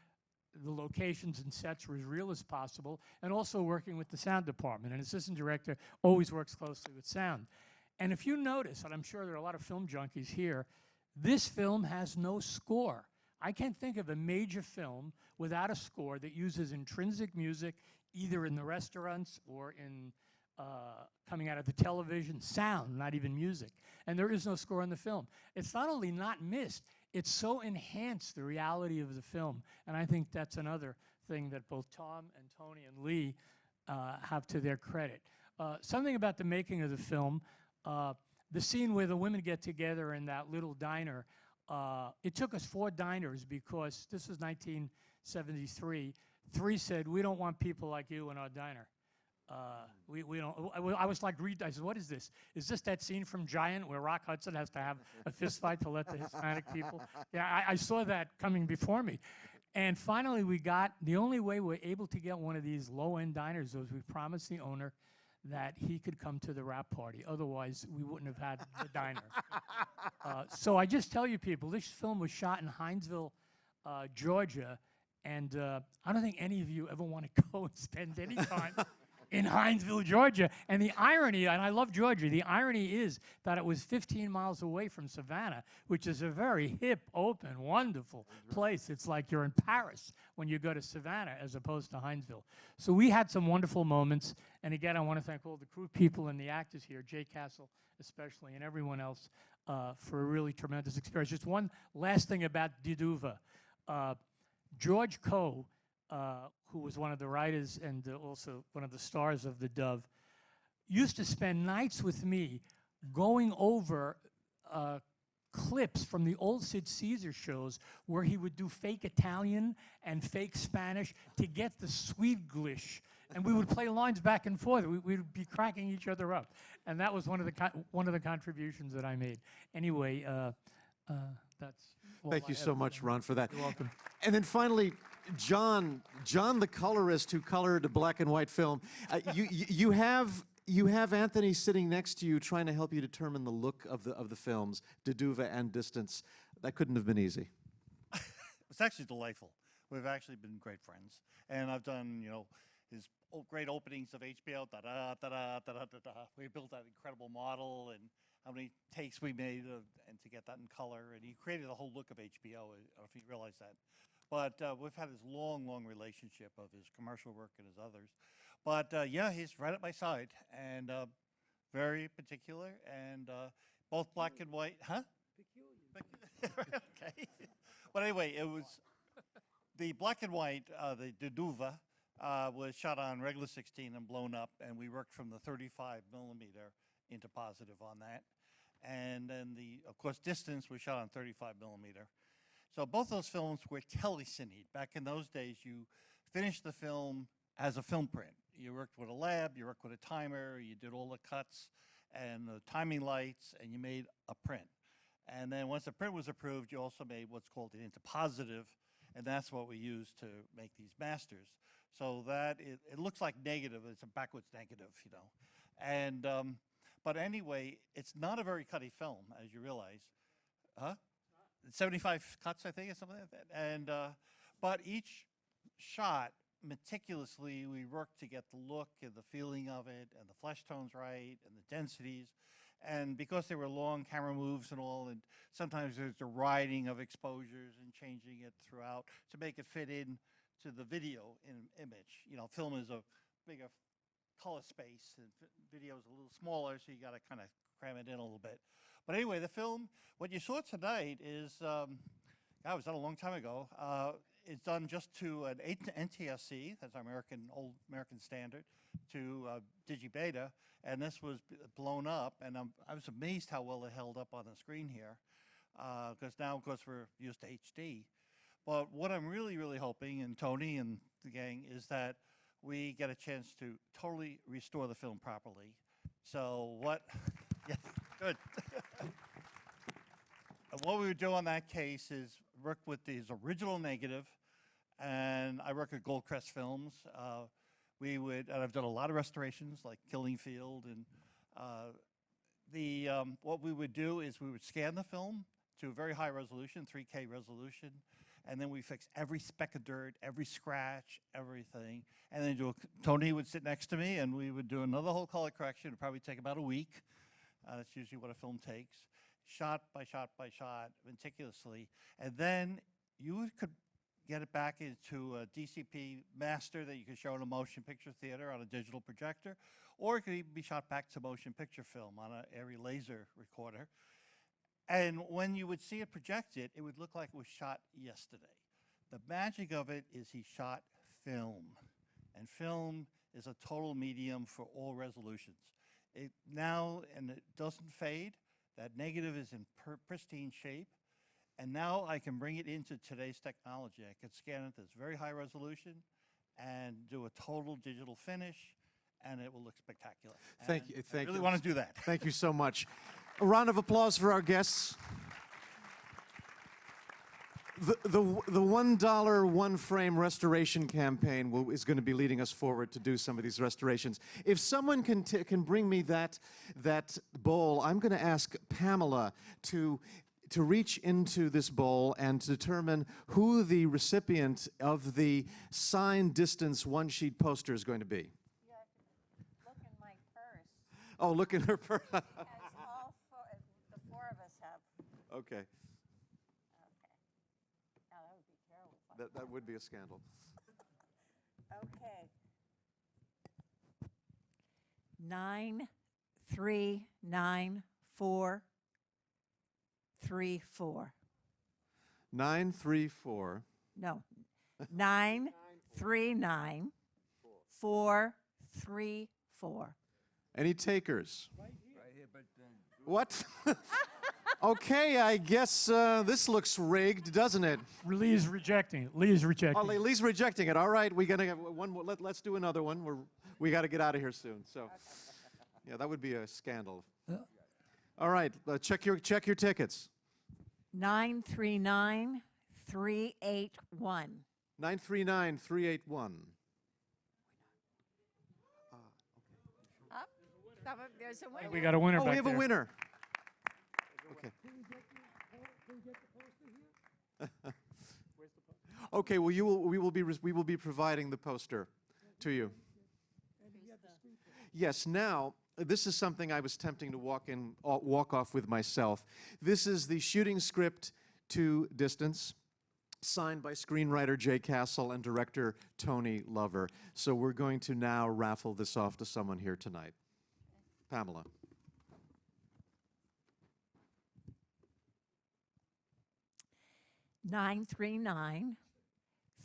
G: the locations and sets were as real as possible, and also working with the sound department. An assistant director always works closely with sound. And if you notice, and I'm sure there are a lot of film junkies here, this film has no score. I can't think of a major film without a score that uses intrinsic music, either in the restaurants or in coming out of the television, sound, not even music. And there is no score in the film. It's not only not missed, it's so enhanced the reality of the film. And I think that's another thing that both Tom and Tony and Lee have to their credit. Something about the making of the film, the scene where the women get together in that little diner, it took us 4 diners because this was 1973. 3 said, we don't want people like you in our diner. We don't. I was like, I said, what is this? Is this that scene from Giant where Rock Hudson has to have a fist fight to let the Hispanic people? Yeah, I saw that coming before me. And finally, the only way we're able to get one of these low-end diners was we promised the owner that he could come to the wrap party. Otherwise, we wouldn't have had the diner. So I just tell you people, this film was shot in Hinesville, Georgia, and I don't think any of you ever want to go and spend any time in Hinesville, Georgia. And the irony, and I love Georgia, the irony is that it was 15 miles away from Savannah, which is a very hip, open, wonderful place. It's like you're in Paris when you go to Savannah as opposed to Hinesville. So we had some wonderful moments. And again, I want to thank all the crew people and the actors here, Jay Castle especially, and everyone else for a really tremendous experience. Just one last thing about Düva. George Coe, who was one of the writers and also one of the stars of The Dove, used to spend nights with me going over clips from the old Sid Caesar shows where he would do fake Italian and fake Spanish to get the Swedeglish. And we would play lines back and forth. We'd be cracking each other up. And that was one of the contributions that I made. Anyway, that's all
A: Thank
G: I
A: you
G: have
A: so
G: to
A: much,
G: say.
A: Ron, for that.
G: You're welcome.
A: And then finally, John the colorist who colored a black and white film. You have Anthony sitting next to you trying to help you determine the look of the films, Düva and Distance. That couldn't have been easy.
I: It's actually delightful. We've actually been great friends, and I've done his great openings of HBO. Da da da da da da da. We built that incredible model, and how many takes we made, and to get that in color. And he created the whole look of HBO. I don't know if you realize that. But we've had this long relationship of his commercial work and his others. But yeah, he's right at my side, and very particular, and both black and white. Huh? Peculiar. Okay. But anyway, it was the black and white, the Düva, was shot on regular 16 and blown up, and we worked from the 35 millimeter into positive on that. And then of course, Distance was shot on 35 millimeter. So both those films were telecinied. Back in those days, you finished the film as a film print. You worked with a lab, you worked with a timer, you did all the cuts and the timing lights, and you made a print. And then once the print was approved, you also made what's called an into positive, and that's what we use to make these masters. So that it looks like negative, it's a backwards negative, And but anyway, it's not a very cutty film, as you realize. Huh? 75 cuts, I think, or something like that. And but each shot, meticulously, we worked to get the look and the feeling of it, and the flesh tones right, and the densities. And because there were long camera moves and all, and sometimes there's the riding of exposures and changing it throughout to make it fit in to the video image. Film is a bigger color space, and video is a little smaller, so you got to kind of cram it in a little bit. But anyway, the film, what you saw tonight is, it was done a long time ago. It's done just to an NTSC, that's our old American standard, to digibeta, and this was blown up, and I was amazed how well it held up on the screen here, because now, of course, we're used to HD. But what I'm really hoping, and Tony and the gang, is that we get a chance to totally restore the film properly. So what, yes, good. What we would do on that case is work with his original negative, and I work at Goldcrest Films. And I've done a lot of restorations like Killing Field, and what we would do is we would scan the film to a very high resolution, 3K resolution, and then we fix every speck of dirt, every scratch, everything, and then Tony would sit next to me, and we would do another whole color correction. It'd probably take about a week, That's usually what a film takes, shot by shot by shot, meticulously. And then you could get it back into a DCP master that you could show in a motion picture theater on a digital projector, or it could even be shot back to motion picture film on an Arri laser recorder. And when you would see it projected, it would look like it was shot yesterday. The magic of it is he shot film, and film is a total medium for all resolutions. It now, and it doesn't fade, that negative is in pristine shape, and now I can bring it into today's technology. I can scan it to this very high resolution and do a total digital finish, and it will look spectacular.
A: Thank
I: And
A: you. Thank
I: I really
A: you.
I: want to do that.
A: Thank you so much. A round of applause for our guests. The $1 one frame restoration campaign is going to be leading us forward to do some of these restorations. If someone can bring me that bowl, I'm going to ask Pamela to reach into this bowl and to determine who the recipient of the signed Distance one-sheet poster is going to be.
C: You have to look in my purse,
A: Oh, look at her.
C: as all the four of us have.
A: Okay,
C: Okay. Now, that would be terrible. if I-
A: that would be a scandal.
C: Okay. 9394334.
A: 934.
C: No. 939434.
A: Any takers?
H: Right here, but
A: What? Okay, I guess this looks rigged, doesn't it?
G: Lee's rejecting it. Lee's rejecting
A: Oh,
G: it.
A: Lee's rejecting it. All right, we gotta have one more. Let's do another one. We got to get out of here soon. So, yeah, that would be a scandal. All right, check your tickets.
C: 939381.
A: 939381.
C: Up. There's a winner.
G: We got a winner
A: Oh,
G: back
A: we have
G: there.
A: a winner. Okay. Okay. Well, we will be providing the poster to you. Yes. Now, this is something I was tempting to walk off with myself. This is the shooting script to Distance, signed by screenwriter Jay Castle and director Tony Lover. So we're going to now raffle this off to someone here tonight. Pamela.
C: Nine three nine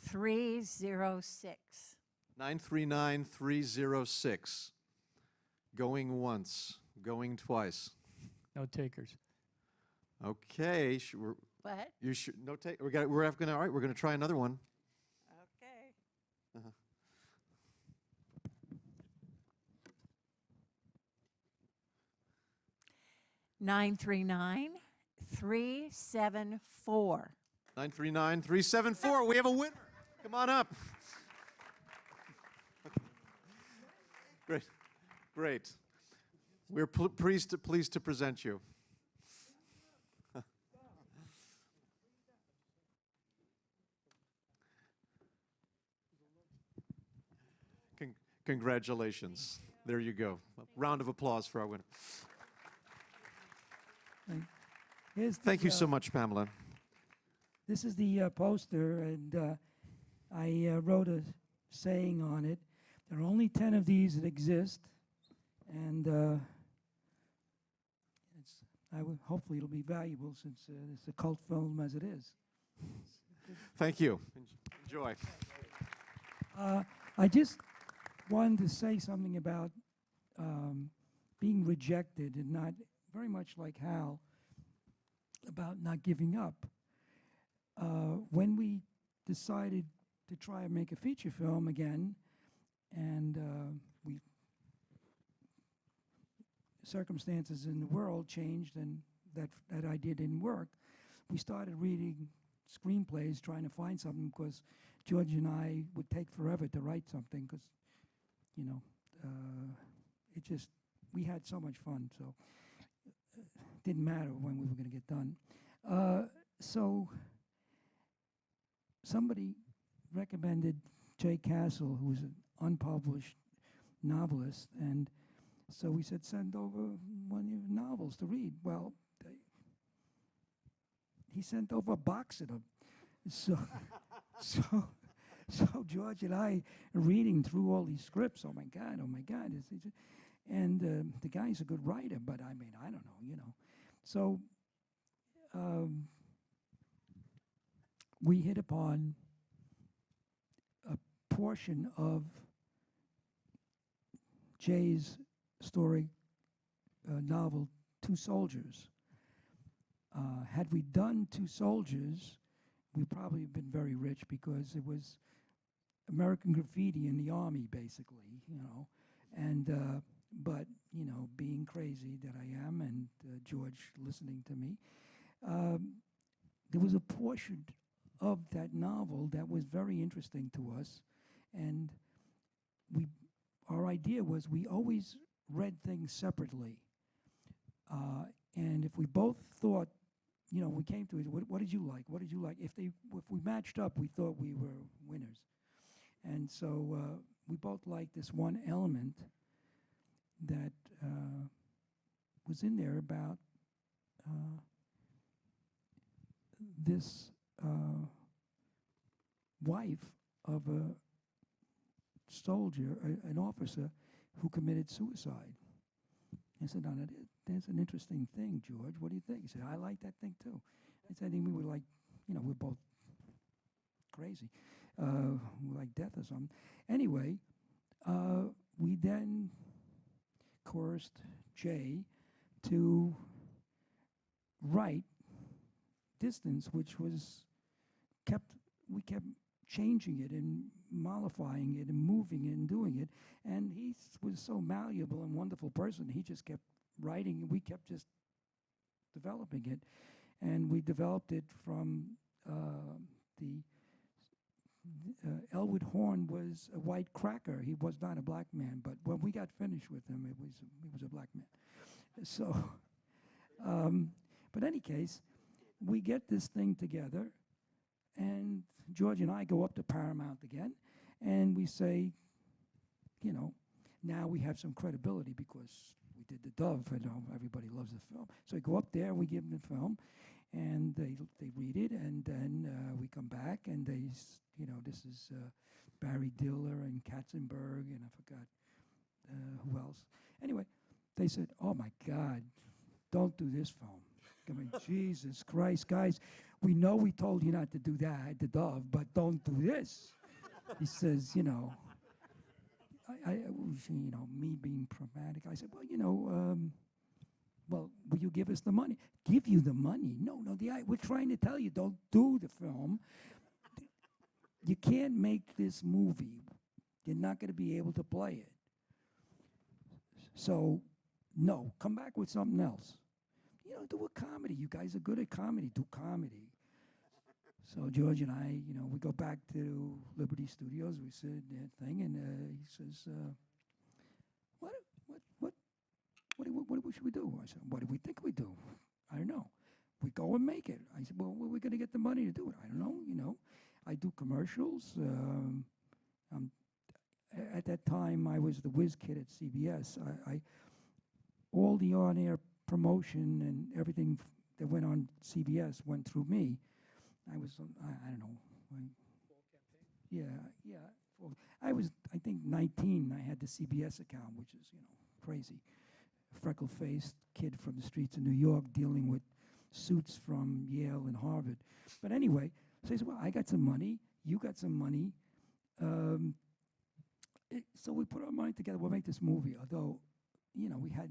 C: 306.
A: 939306. Going once, going twice.
G: No takers.
A: Okay,
C: What?
A: you should no take. We're gonna all right. We're gonna try another one.
C: Okay. 939374.
A: 939374. We have a winner. Come on up. Great, great. We're pleased to present you. Congratulations. There you go. A round of applause for our winner.
B: Here's the,
A: Thank you so much, Pamela.
B: This is the poster, and I wrote a saying on it. There are only 10 of these that exist, and hopefully it'll be valuable since it's a cult film as it is.
A: Thank you. Enjoy.
B: I just wanted to say something about being rejected, and not very much like Hal, about not giving up. When we decided to try and make a feature film again, and circumstances in the world changed, and that idea didn't work, we started reading screenplays, trying to find something, because George and I would take forever to write something, because, you know, we had so much fun, so it didn't matter when we were going to get done. So somebody recommended Jay Castle, who's an unpublished novelist, and So we said, send over one of your novels to read. Well, he sent over a box of them. So, so, so George and I are reading through all these scripts. Oh my God, oh my God. And the guy's a good writer, but I mean, I don't know, you know. So we hit upon a portion of Jay's story novel, Two Soldiers. Had we done Two Soldiers, we probably have been very rich because it was American graffiti in the army, basically, you know. And but you know, being crazy that I am, and George listening to me, there was a portion of that novel that was very interesting to us, and our idea was we always read things separately, and if we both thought, you know, we came to it, what did you like? What did you like? If we matched up, we thought we were winners. And so we both liked this one element that was in there about this wife of a soldier, an officer, who committed suicide. I said, no, there's an interesting thing, George. What do you think? He said, I like that thing too. I said, I think we were like, you know, we're both crazy. We're like death or something. Anyway, we then coerced Jay to write Distance, which was we kept changing it and mollifying it and moving it and doing it. And he was so malleable and wonderful person. He just kept writing, and we kept just developing it. And we developed it from Elwood Horn was a white cracker. He was not a black man, but when we got finished with him, he was a black man. So, but any case, we get this thing together, and George and I go up to Paramount again, and we say, you know, now we have some credibility because we did The Dove, and everybody loves the film. So we go up there, we give them the film, and they read it, and then we come back, and you know, this is Barry Diller and Katzenberg, and I forgot who else. Anyway, they said, oh my God, don't do this film. I mean, Jesus Christ, guys, we know we told you not to do that, The Dove, but don't do this. He says, you know, you know, me being pragmatic, I said, well, you know, well, will you give us the money? Give you the money? No, we're trying to tell you, don't do the film. You can't make this movie. You're not going to be able to play it. So, no, come back with something else. You know, do a comedy. You guys are good at comedy. Do comedy. So George and I, you know, we go back to Liberty Studios. We said that thing, and he says, what should we do? I said, what do we think we do? I don't know. We go and make it. I said, well, where are we going to get the money to do it? I don't know. You know, I do commercials. At that time, I was the whiz kid at CBS. All the on-air promotion and everything that went on CBS went through me. I was, I don't know. Yeah. Well, I was, I think, 19. I had the CBS account, which is, you know, crazy. Freckle-faced kid from the streets of New York dealing with suits from Yale and Harvard. But anyway, so he said, well, I got some money. You got some money. So we put our money together. We'll make this movie. Although, you know, we had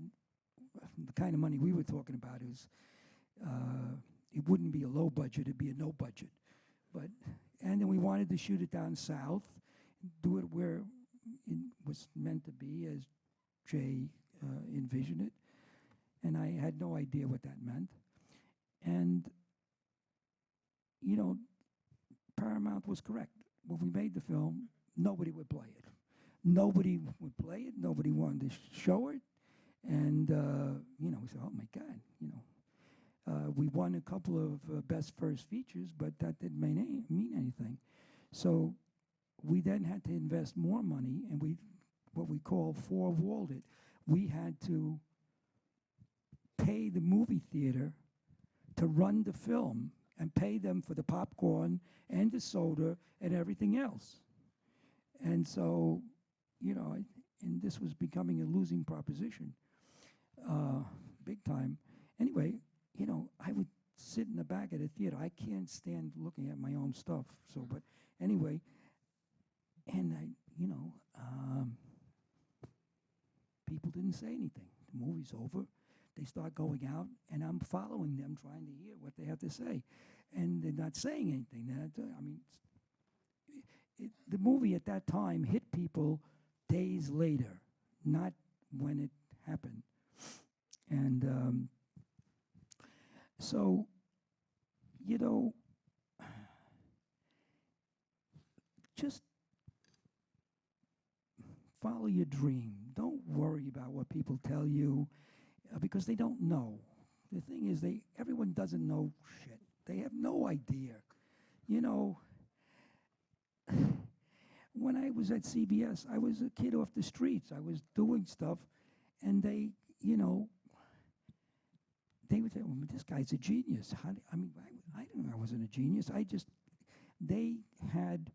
B: the kind of money we were talking about is it wouldn't be a low budget, it'd be a no budget. And then we wanted to shoot it down south, do it where it was meant to be, as Jay envisioned it. And I had no idea what that meant. And, you know, Paramount was correct. When we made the film, nobody would play it. Nobody would play it. Nobody wanted to show it. And, you know, we said, oh, my God, you know. We won a couple of Best First Features, but that didn't mean anything. So we then had to invest more money, and what we call four-walled it. we had to pay the movie theater to run the film and pay them for the popcorn and the soda and everything else. And so, you know, and this was becoming a losing proposition, big time. Anyway, you know, I would sit in the back of the theater. I can't stand looking at my own stuff. So, but anyway, and I, you know, people didn't say anything. The movie's over. They start going out, and I'm following them, trying to hear what they have to say. And they're not saying anything. I mean, the movie at that time hit people days later, not when it happened. And so, you know, just follow your dream. Don't worry about what people tell you, because they don't know. The thing is, everyone doesn't know shit. They have no idea. You know, when I was at CBS, I was a kid off the streets. I was doing stuff, and they, you know, they would say, well, this guy's a genius. I mean, I didn't know I wasn't a genius. They had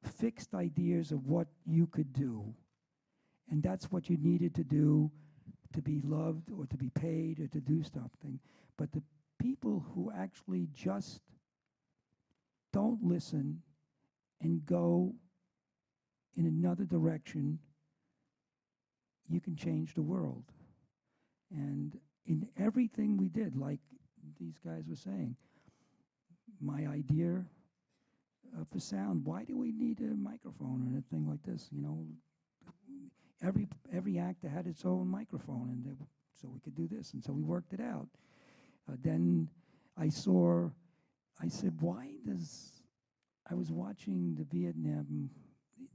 B: fixed ideas of what you could do, and that's what you needed to do to be loved or to be paid or to do something. But the people who actually just don't listen and go in another direction, you can change the world. And in everything we did, like these guys were saying, my idea for sound, why do we need a microphone or a thing like this? You know, every actor had its own microphone, and so we could do this, and so we worked it out. Then I said, I was watching the Vietnam,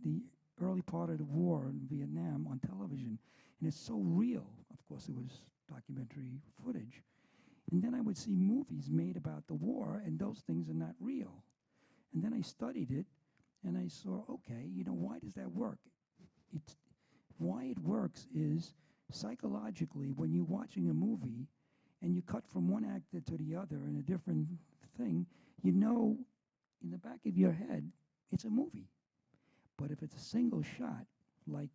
B: the early part of the war in Vietnam on television, and it's so real. Of course, it was documentary footage. And then I would see movies made about the war, and those things are not real. And then I studied it, and I saw, okay, you know, why does that work? Why it works is psychologically, when you're watching a movie and you cut from one actor to the other in a different thing, you know in the back of your head it's a movie. But if it's a single shot, like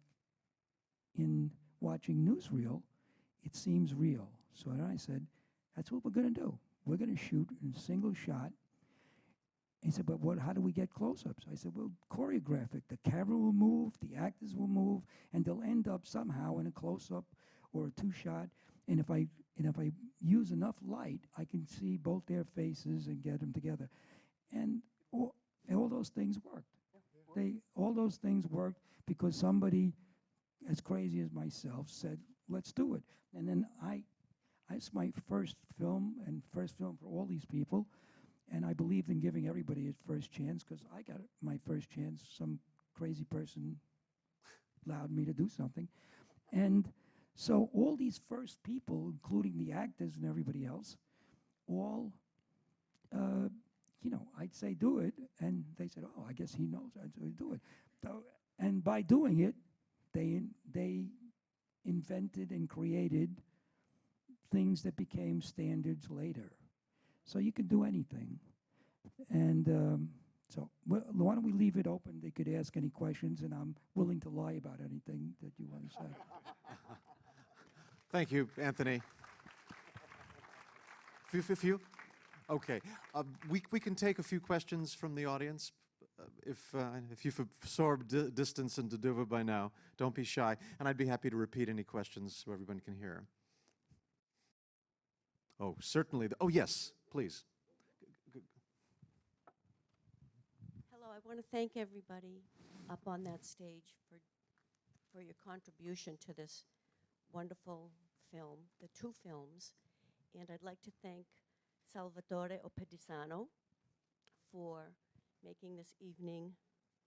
B: in watching newsreel, it seems real. So then I said, that's what we're going to do. We're going to shoot in a single shot. He said, but how do we get close-ups? I said, well, choreograph it. The camera will move, the actors will move, and they'll end up somehow in a close-up or a two-shot. And if I use enough light, I can see both their faces and get them together. And all those things worked. All those things worked because somebody as crazy as myself said, let's do it. And then it's my first film for all these people. And I believed in giving everybody a first chance because I got my first chance. Some crazy person allowed me to do something. And so all these first people, including the actors and everybody else, all, you know, I'd say do it. And they said, oh, I guess he knows. I'd say do it. So, and by doing it, they invented and created things that became standards later. So you can do anything. And so why don't we leave it open? They could ask any questions, and I'm willing to lie about anything that you want to say.
A: Thank you, Anthony. Few? Okay. We can take a few questions from the audience. If you've absorbed distance into Düva by now, don't be shy. And I'd be happy to repeat any questions so everyone can hear. Oh, certainly. Oh, yes, please.
J: Hello, I want to thank everybody up on that stage for your contribution to this wonderful film, the two films. And I'd like to thank Salvatore Oppedisano for making this evening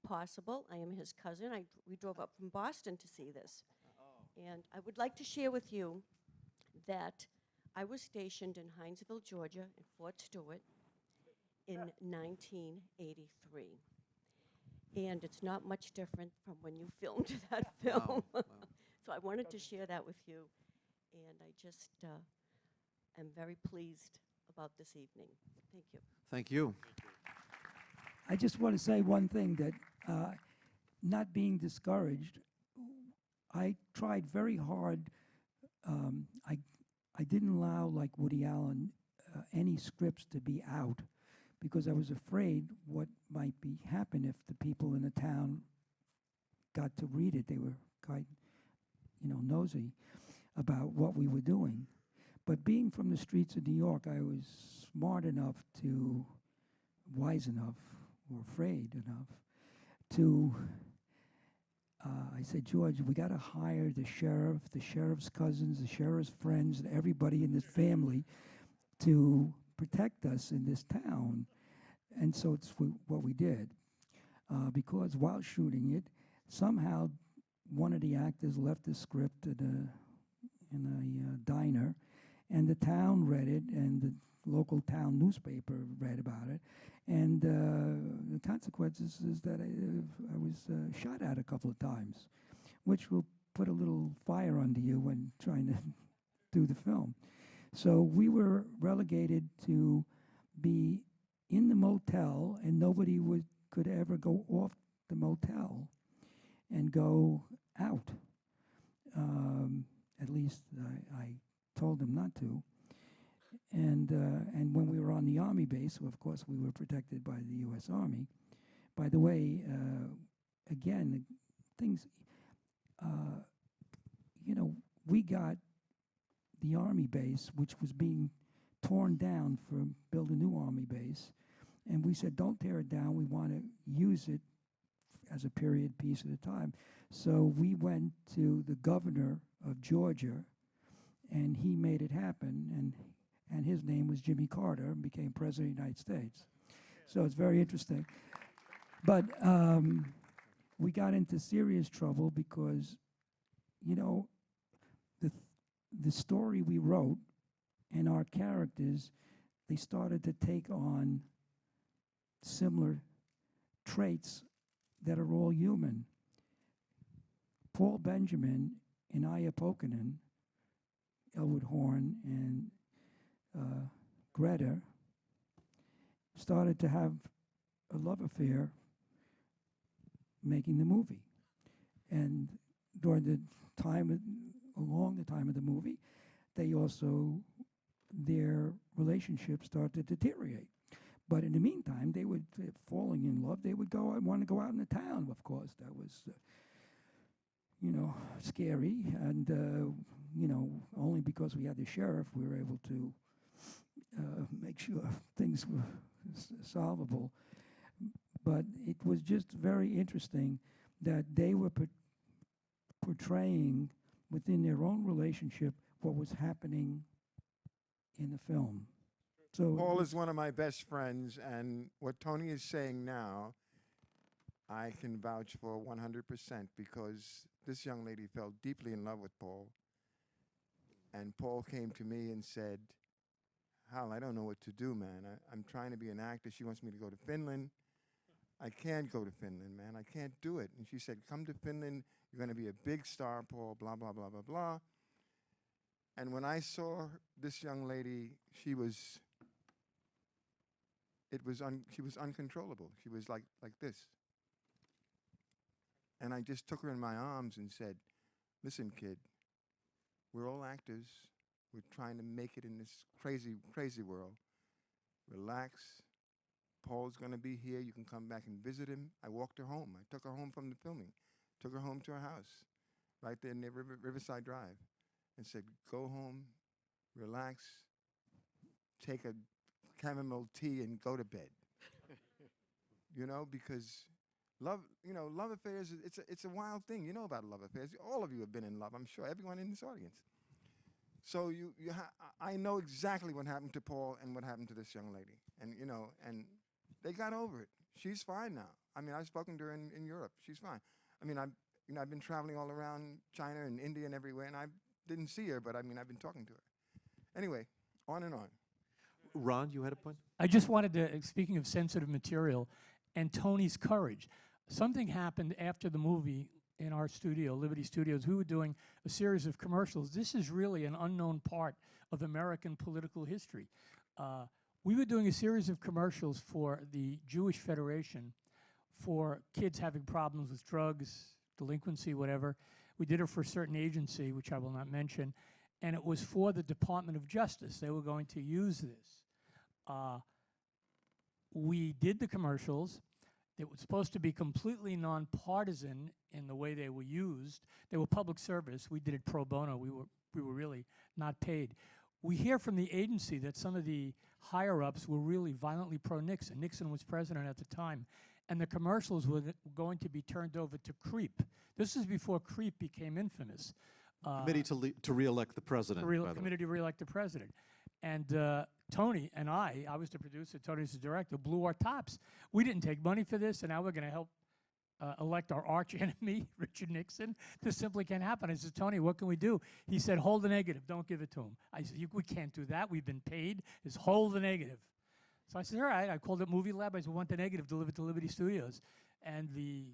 J: possible. I am his cousin. We drove up from Boston to see this. And I would like to share with you that I was stationed in Hinesville, Georgia, in Fort Stewart in 1983. And it's not much different from when you filmed that film.
A: Wow.
J: So I wanted to share that with you, and I just am very pleased about this evening. Thank you.
A: Thank you.
B: I just want to say one thing, that not being discouraged, I tried very hard. I didn't allow, like Woody Allen, any scripts to be out, because I was afraid what might be happen if the people in the town got to read it. They were quite, nosy about what we were doing. But being from the streets of New York, I was smart enough to, wise enough, or afraid enough to, I said, George, we got to hire the sheriff, the sheriff's cousins, the sheriff's friends, and everybody in this family to protect us in this town. And so it's what we did. Because while shooting it, somehow one of the actors left the script in a diner, and the town read it, and the local town newspaper read about it. And the consequences is that I was shot at a couple of times, which will put a little fire under you when trying to do the film. So we were relegated to be in the motel, and nobody could ever go off the motel and go out. At least I told them not to. And when we were on the Army base, of course, we were protected by the U.S. Army. By the way, again, things, we got the Army base, which was being torn down for build a new Army base. And we said, don't tear it down. We want to use it as a period piece at a time. So we went to the governor of Georgia, and he made it happen. And his name was Jimmy Carter, and became President of the United States. So it's very interesting. But we got into serious trouble because, the story we wrote and our characters, they started to take on similar traits that are all human. Paul Benjamin and Aya Pokanen, Elwood Horn, and Greta started to have a love affair making the movie. And during the time, along the time of the movie, their relationship started to deteriorate. But in the meantime, they would, falling in love, they would go and want to go out in the town, of course. That was, scary. And, only because we had the sheriff, we were able to make sure things were solvable. But it was just very interesting that they were portraying within their own relationship what was happening in the film. So
E: Paul is one of my best friends, and what Tony is saying now, I can vouch for 100%, because this young lady fell deeply in love with Paul. And Paul came to me and said, Hal, I don't know what to do, man. I'm trying to be an actor. She wants me to go to Finland. I can't go to Finland, man. I can't do it. And she said, come to Finland. You're going to be a big star, Paul, blah, blah, blah, blah, blah. And when I saw this young lady, she was uncontrollable. She was like this. And I just took her in my arms and said, listen, kid, we're all actors. We're trying to make it in this crazy, crazy world. Relax. Paul's going to be here. You can come back and visit him. I walked her home. I took her home from the filming. Took her home to her house right there near Riverside Drive and said, go home, relax, take a chamomile tea and go to bed. Because love affairs, it's a wild thing. You know about love affairs. All of you have been in love, I'm sure, everyone in this audience. So I know exactly what happened to Paul and what happened to this young lady. And, and they got over it. She's fine now. I mean, I've spoken to her in Europe. She's fine. I mean, I've been traveling all around China and India and everywhere, and I didn't see her, but I've been talking to her. Anyway, on and on.
A: Ron, you had a point?
G: I just wanted to, speaking of sensitive material and Tony's courage, something happened after the movie in our studio, Liberty Studios, we were doing a series of commercials. This is really an unknown part of American political history. We were doing a series of commercials for the Jewish Federation for kids having problems with drugs, delinquency, whatever. We did it for a certain agency, which I will not mention, and it was for the Department of Justice. They were going to use this. We did the commercials. It was supposed to be completely nonpartisan in the way they were used. They were public service. We did it pro bono. We were really not paid. We hear from the agency that some of the higher-ups were really violently pro-Nixon. Nixon was president at the time. And the commercials were going to be turned over to CREEP. This is before CREEP became infamous.
A: Committee to re-elect the president. by the way.
G: Committee to re-elect the president. And Tony and I was the producer, Tony's the director, blew our tops. We didn't take money for this, and now we're going to help elect our arch enemy, Richard Nixon. This simply can't happen. I said, Tony, what can we do? He said, hold the negative. Don't give it to him. I said, we can't do that. We've been paid. Just hold the negative. So I said, all right. I called it Movie Lab. I said, we want the negative delivered to Liberty Studios. And the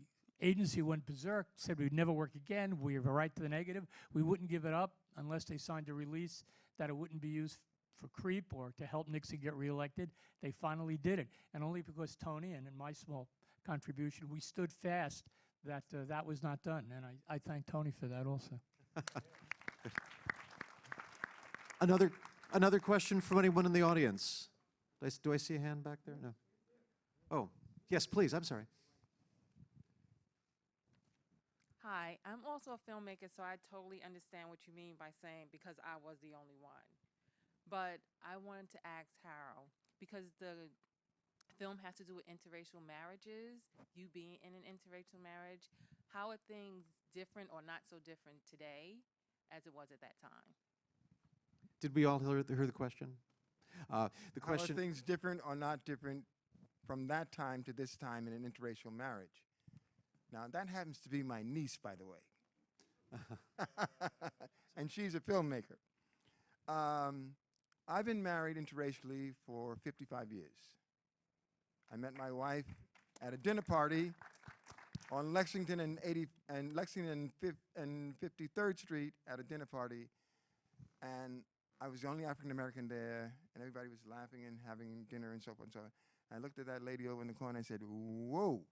G: agency went berserk, said we'd never work again. We have a right to the negative. We wouldn't give it up unless they signed a release that it wouldn't be used for creep or to help Nixon get reelected. They finally did it. And only because Tony and in my small contribution, we stood fast that that was not done. And I thank Tony for that also.
A: Another question from anyone in the audience? Do I see a hand back there? No. Oh, yes, please. I'm sorry.
K: Hi, I'm also a filmmaker, so I totally understand what you mean by saying because I was the only one. But I wanted to ask Harold, because the film has to do with interracial marriages, you being in an interracial marriage, how are things different or not so different today as it was at that time?
A: Did we all hear the question? The
E: How are
A: question.
E: things different or not different from that time to this time in an interracial marriage? Now, that happens to be my niece, by the way. And she's a filmmaker. I've been married interracially for 55 years. I met my wife at a dinner party on Lexington and 53rd Street at a dinner party, and I was the only African American there, and everybody was laughing and having dinner and so forth and so on. I looked at that lady over in the corner and said, "Whoa,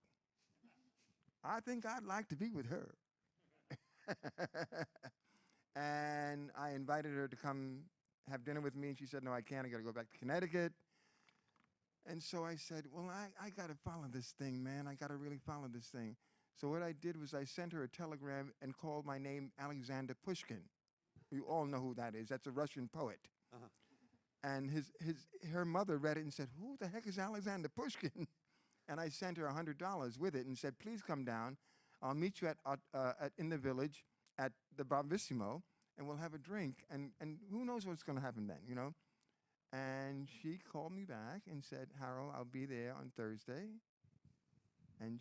E: I think I'd like to be with her." And I invited her to come have dinner with me, and she said, "No, I can't. I got to go back to Connecticut." And so I said, "Well, I got to follow this thing, man. I got to really follow this thing." So what I did was I sent her a telegram and called my name Alexander Pushkin. You all know who that is. That's a Russian poet.
A: Uh-huh.
E: And her mother read it and said, "Who the heck is Alexander Pushkin?" And I sent her $100 with it and said, "Please come down. I'll meet you in the village at the Bravissimo, and we'll have a drink. And who knows what's going to happen then, you know?" And she called me back and said, "Harold, I'll be there on Thursday." And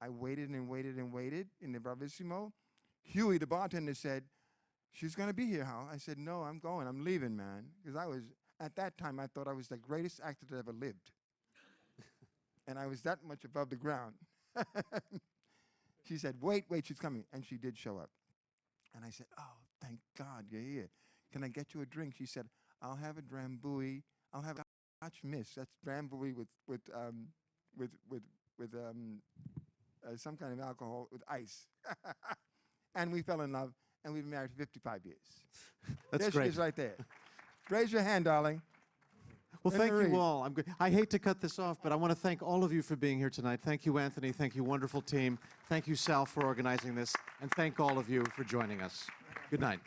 E: I waited and waited and waited in the Bravissimo. Huey, the bartender, said, "She's going to be here, Harold." I said, "No, I'm going. I'm leaving, man." Because at that time, I thought I was the greatest actor that ever lived. And I was that much above the ground. She said, wait, she's coming. And she did show up. And I said, "Oh, thank God you're here. Can I get you a drink?" She said, "I'll have a drambuie. I'll have a Scotch Miss." That's drambuie with some kind of alcohol with ice. And we fell in love, and we've been married for 55 years.
A: That's
E: there
A: great.
E: she is right there. Raise your hand, darling.
A: Well,
E: And
A: thank
E: Marie.
A: you all. I hate to cut this off, but I want to thank all of you for being here tonight. Thank you, Anthony. Thank you, wonderful team. Thank you, Sal, for organizing this. And thank all of you for joining us. Good night.